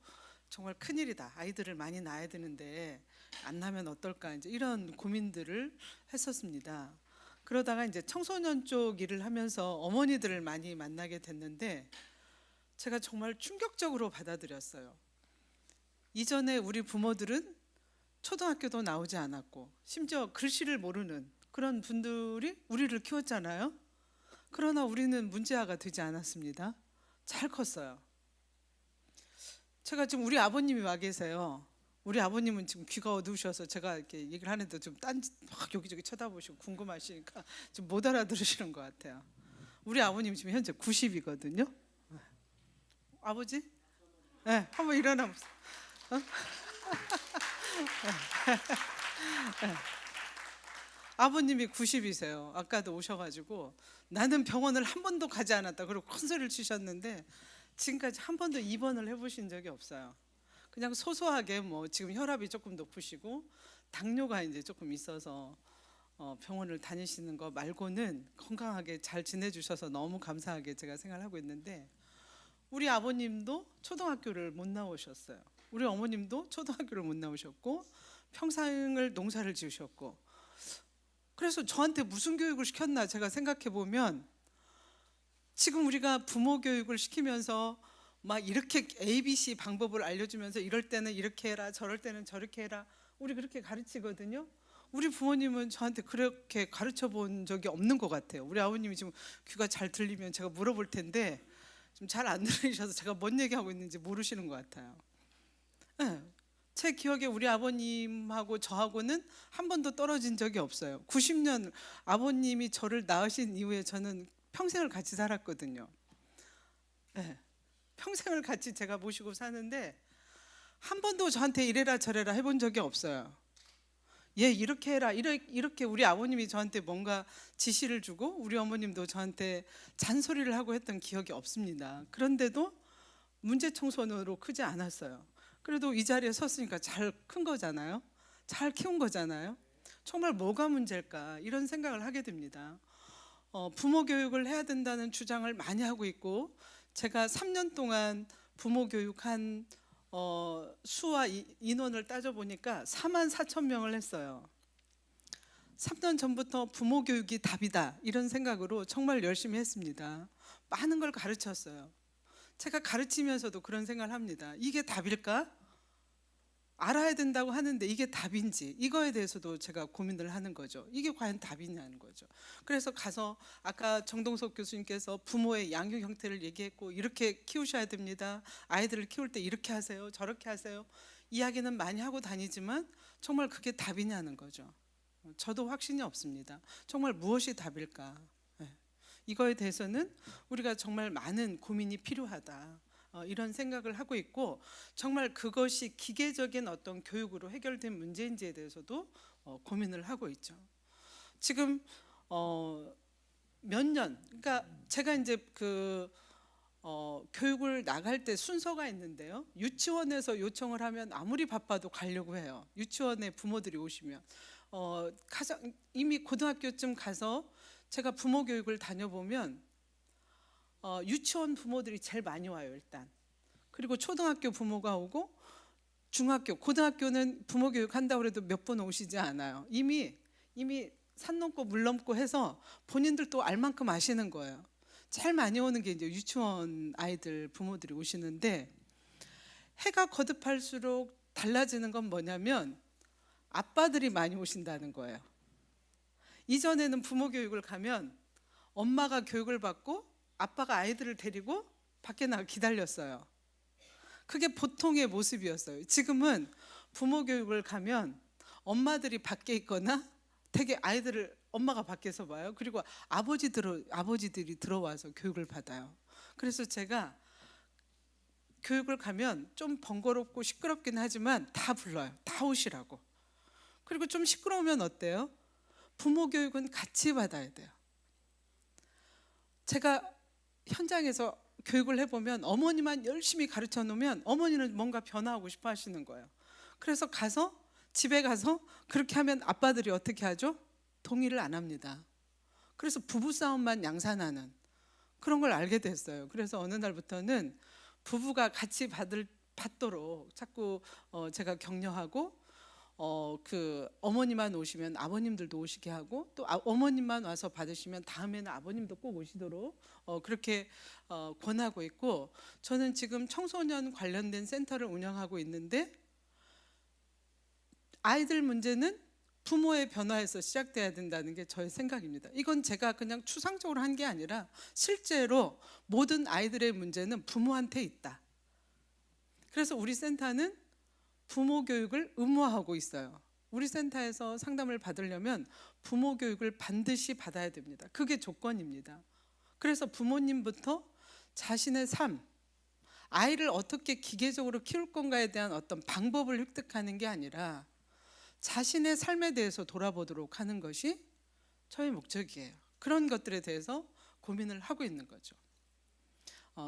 정말 큰일이다, 아이들을 많이 낳아야 되는데 안 낳으면 어떨까, 이제 이런 고민들을 했었습니다. 그러다가 이제 청소년 쪽 일을 하면서 어머니들을 많이 만나게 됐는데 제가 정말 충격적으로 받아들였어요. 이전에 우리 부모들은 초등학교도 나오지 않았고 심지어 글씨를 모르는 그런 분들이 우리를 키웠잖아요. 그러나 우리는 문제아가 되지 않았습니다. 잘 컸어요. 제가 지금 우리 아버님이 와 계세요. 우리 아버님은 지금 귀가 어두우셔서 제가 이렇게 얘기를 하는데 좀 딴짓 막 여기저기 쳐다보시고 궁금하시니까 좀 못 알아들으시는 것 같아요. 우리 아버님 지금 현재 90이거든요. 아버지? 네, 한번 일어나 보세요. 아버님이 90이세요. 아까도 오셔가지고 나는 병원을 한 번도 가지 않았다 그리고 큰 소리를 치셨는데 지금까지 한 번도 입원을 해보신 적이 없어요. 그냥 소소하게 뭐 지금 혈압이 조금 높으시고 당뇨가 이제 조금 있어서 병원을 다니시는 거 말고는 건강하게 잘 지내주셔서 너무 감사하게 제가 생각을 하고 있는데, 우리 아버님도 초등학교를 못 나오셨어요. 우리 어머님도 초등학교를 못 나오셨고 평생을 농사를 지으셨고, 그래서 저한테 무슨 교육을 시켰나 제가 생각해 보면, 지금 우리가 부모 교육을 시키면서 막 이렇게 ABC 방법을 알려주면서 이럴 때는 이렇게 해라, 저럴 때는 저렇게 해라, 우리 그렇게 가르치거든요. 우리 부모님은 저한테 그렇게 가르쳐 본 적이 없는 것 같아요. 우리 아버님이 지금 귀가 잘 들리면 제가 물어볼 텐데 좀 잘 안 들리셔서 제가 뭔 얘기하고 있는지 모르시는 것 같아요. 네. 제 기억에 우리 아버님하고 저하고는 한 번도 떨어진 적이 없어요. 90년 아버님이 저를 낳으신 이후에 저는 평생을 같이 살았거든요. 네. 평생을 같이 제가 모시고 사는데 한 번도 저한테 이래라 저래라 해본 적이 없어요. 얘 이렇게 해라, 이렇게 우리 아버님이 저한테 뭔가 지시를 주고 우리 어머님도 저한테 잔소리를 하고 했던 기억이 없습니다. 그런데도 문제 청소년으로 크지 않았어요. 그래도 이 자리에 섰으니까 잘 큰 거잖아요. 잘 키운 거잖아요. 정말 뭐가 문제일까 이런 생각을 하게 됩니다. 부모 교육을 해야 된다는 주장을 많이 하고 있고, 제가 3년 동안 부모 교육한 수와 인원을 따져보니까 44,000명을 했어요. 3년 전부터 부모 교육이 답이다 이런 생각으로 정말 열심히 했습니다. 많은 걸 가르쳤어요. 제가 가르치면서도 그런 생각을 합니다. 이게 답일까? 알아야 된다고 하는데 이게 답인지, 이거에 대해서도 제가 고민을 하는 거죠. 이게 과연 답이냐는 거죠. 그래서 가서 아까 정동석 교수님께서 부모의 양육 형태를 얘기했고, 이렇게 키우셔야 됩니다, 아이들을 키울 때 이렇게 하세요, 저렇게 하세요, 이야기는 많이 하고 다니지만 정말 그게 답이냐는 거죠. 저도 확신이 없습니다. 정말 무엇이 답일까? 이거에 대해서는 우리가 정말 많은 고민이 필요하다, 이런 생각을 하고 있고, 정말 그것이 기계적인 어떤 교육으로 해결된 문제인지에 대해서도 고민을 하고 있죠. 지금 몇 년, 그러니까 제가 이제 교육을 나갈 때 순서가 있는데요. 유치원에서 요청을 하면 아무리 바빠도 가려고 해요. 유치원에 부모들이 오시면 이미 고등학교쯤 가서 제가 부모 교육을 다녀보면 유치원 부모들이 제일 많이 와요, 일단. 그리고 초등학교 부모가 오고, 중학교, 고등학교는 부모 교육 한다고 해도 몇 번 오시지 않아요. 이미 산 넘고 물 넘고 해서 본인들도 알 만큼 아시는 거예요. 제일 많이 오는 게 이제 유치원 아이들 부모들이 오시는데, 해가 거듭할수록 달라지는 건 뭐냐면 아빠들이 많이 오신다는 거예요. 이전에는 부모 교육을 가면 엄마가 교육을 받고 아빠가 아이들을 데리고 밖에 나가 기다렸어요. 그게 보통의 모습이었어요. 지금은 부모 교육을 가면 엄마들이 밖에 있거나 되게 아이들을 엄마가 밖에서 봐요. 그리고 아버지들이 들어와서 교육을 받아요. 그래서 제가 교육을 가면 좀 번거롭고 시끄럽긴 하지만 다 불러요. 다 오시라고. 그리고 좀 시끄러우면 어때요? 부모 교육은 같이 받아야 돼요. 제가 현장에서 교육을 해보면 어머니만 열심히 가르쳐 놓으면 어머니는 뭔가 변화하고 싶어 하시는 거예요. 그래서 집에 가서 그렇게 하면 아빠들이 어떻게 하죠? 동의를 안 합니다. 그래서 부부싸움만 양산하는 그런 걸 알게 됐어요. 그래서 어느 날부터는 부부가 같이 받도록 자꾸 제가 격려하고 그 어머니만 오시면 아버님들도 오시게 하고 또 어머님만 와서 받으시면 다음에는 아버님도 꼭 오시도록 그렇게 권하고 있고, 저는 지금 청소년 관련된 센터를 운영하고 있는데 아이들 문제는 부모의 변화에서 시작돼야 된다는 게 저의 생각입니다. 이건 제가 그냥 추상적으로 한 게 아니라 실제로 모든 아이들의 문제는 부모한테 있다. 그래서 우리 센터는 부모 교육을 의무화하고 있어요. 우리 센터에서 상담을 받으려면 부모 교육을 반드시 받아야 됩니다. 그게 조건입니다. 그래서 부모님부터 자신의 삶, 아이를 어떻게 기계적으로 키울 건가에 대한 어떤 방법을 획득하는 게 아니라 자신의 삶에 대해서 돌아보도록 하는 것이 저의 목적이에요. 그런 것들에 대해서 고민을 하고 있는 거죠.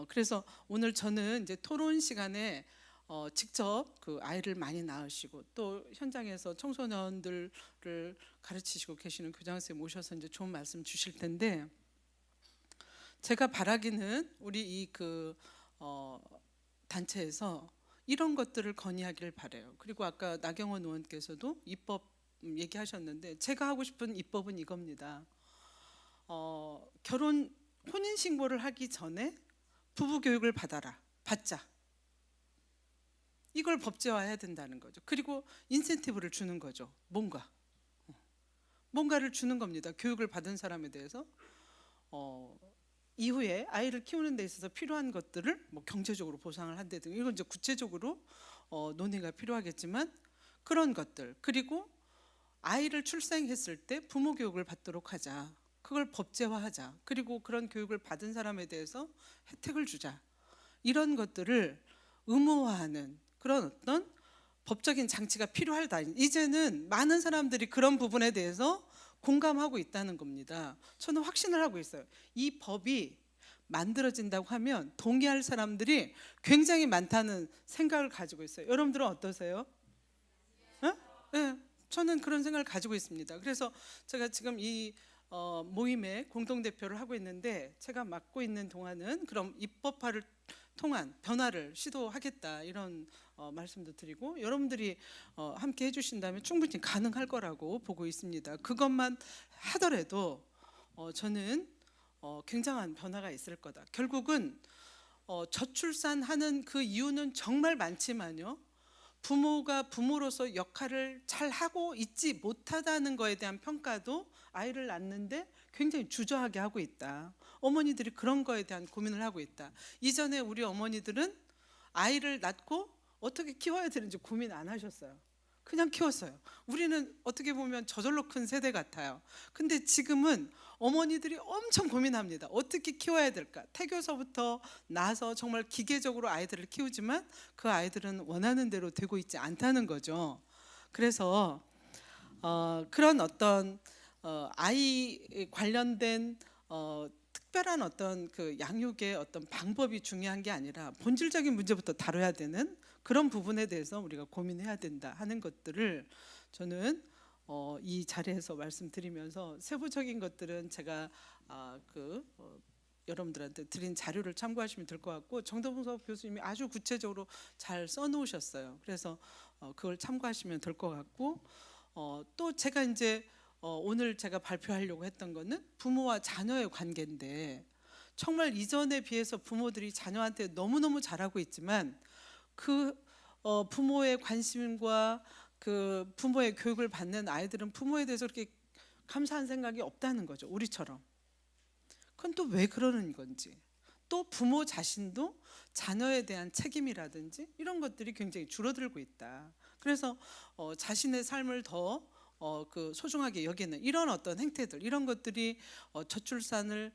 그래서 오늘 저는 이제 토론 시간에 직접 그 아이를 많이 낳으시고 또 현장에서 청소년들을 가르치시고 계시는 교장 선생님 모셔서 이제 좋은 말씀 주실 텐데, 제가 바라기는 우리 이 단체에서 이런 것들을 건의하기를 바래요. 그리고 아까 나경원 의원께서도 입법 얘기하셨는데 제가 하고 싶은 입법은 이겁니다. 혼인 신고를 하기 전에 부부 교육을 받자. 이걸 법제화해야 된다는 거죠. 그리고 인센티브를 주는 거죠. 뭔가를 주는 겁니다. 교육을 받은 사람에 대해서 이후에 아이를 키우는 데 있어서 필요한 것들을 뭐 경제적으로 보상을 한다든가, 이건 이제 구체적으로 논의가 필요하겠지만 그런 것들, 그리고 아이를 출생했을 때 부모 교육을 받도록 하자. 그걸 법제화하자. 그리고 그런 교육을 받은 사람에 대해서 혜택을 주자. 이런 것들을 의무화하는 그런 어떤 법적인 장치가 필요하다. 이제는 많은 사람들이 그런 부분에 대해서 공감하고 있다는 겁니다. 저는 확신을 하고 있어요. 이 법이 만들어진다고 하면 동의할 사람들이 굉장히 많다는 생각을 가지고 있어요. 여러분들은 어떠세요? 네, 저는 그런 생각을 가지고 있습니다. 그래서 제가 지금 이 모임의 공동대표를 하고 있는데, 제가 맡고 있는 동안은 그럼 입법화를 통한 변화를 시도하겠다, 이런 말씀도 드리고, 여러분들이 함께 해주신다면 충분히 가능할 거라고 보고 있습니다. 그것만 하더라도 저는 굉장한 변화가 있을 거다. 결국은 저출산하는 그 이유는 정말 많지만요, 부모가 부모로서 역할을 잘 하고 있지 못하다는 거에 대한 평가도 아이를 낳는데 굉장히 주저하게 하고 있다. 어머니들이 그런 거에 대한 고민을 하고 있다. 이전에 우리 어머니들은 아이를 낳고 어떻게 키워야 되는지 고민 안 하셨어요. 그냥 키웠어요. 우리는 어떻게 보면 저절로 큰 세대 같아요. 근데 지금은 어머니들이 엄청 고민합니다. 어떻게 키워야 될까? 태교서부터 나서 정말 기계적으로 아이들을 키우지만 그 아이들은 원하는 대로 되고 있지 않다는 거죠. 그래서 그런 어떤 아이 관련된 특별한 어떤 그 양육의 어떤 방법이 중요한 게 아니라 본질적인 문제부터 다뤄야 되는 그런 부분에 대해서 우리가 고민해야 된다 하는 것들을 저는 이 자리에서 말씀드리면서, 세부적인 것들은 제가 여러분들한테 드린 자료를 참고하시면 될 것 같고, 정동석 교수님이 아주 구체적으로 잘 써놓으셨어요. 그래서 그걸 참고하시면 될 것 같고, 또 제가 이제 오늘 제가 발표하려고 했던 거는 부모와 자녀의 관계인데, 정말 이전에 비해서 부모들이 자녀한테 너무너무 잘하고 있지만 그 부모의 관심과 그 부모의 교육을 받는 아이들은 부모에 대해서 그렇게 감사한 생각이 없다는 거죠. 우리처럼. 그건 또 왜 그러는 건지, 또 부모 자신도 자녀에 대한 책임이라든지 이런 것들이 굉장히 줄어들고 있다. 그래서 자신의 삶을 더 소중하게 여기는 이런 어떤 행태들, 이런 것들이 저출산을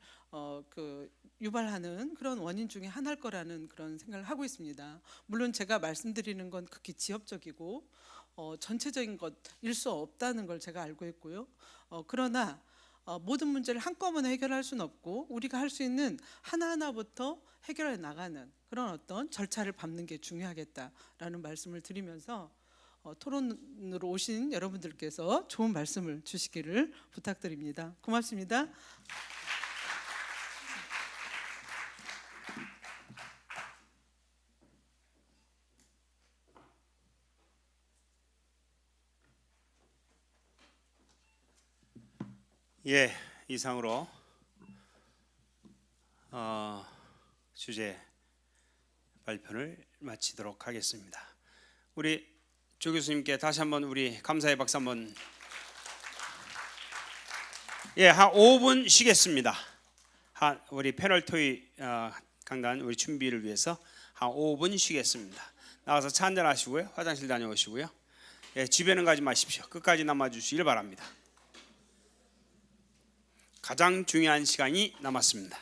유발하는 그런 원인 중에 하나일 거라는 그런 생각을 하고 있습니다. 물론 제가 말씀드리는 건 극히 지엽적이고 전체적인 것일 수 없다는 걸 제가 알고 있고요. 그러나 모든 문제를 한꺼번에 해결할 수는 없고, 우리가 할 수 있는 하나하나부터 해결해 나가는 그런 어떤 절차를 밟는 게 중요하겠다라는 말씀을 드리면서 토론으로 오신 여러분들께서 좋은 말씀을 주시기를 부탁드립니다. 고맙습니다. 예, 이상으로 주제 발표를 마치도록 하겠습니다. 우리 조 교수님께 다시 한번 우리 감사의 박수 한번. 예, 한 5분 쉬겠습니다. 우리 패널 토의 강단 우리 준비를 위해서 한 5분 쉬겠습니다. 나가서 차 한잔 하시고요, 화장실 다녀오시고요. 예, 집에는 가지 마십시오. 끝까지 남아주시길 바랍니다. 가장 중요한 시간이 남았습니다.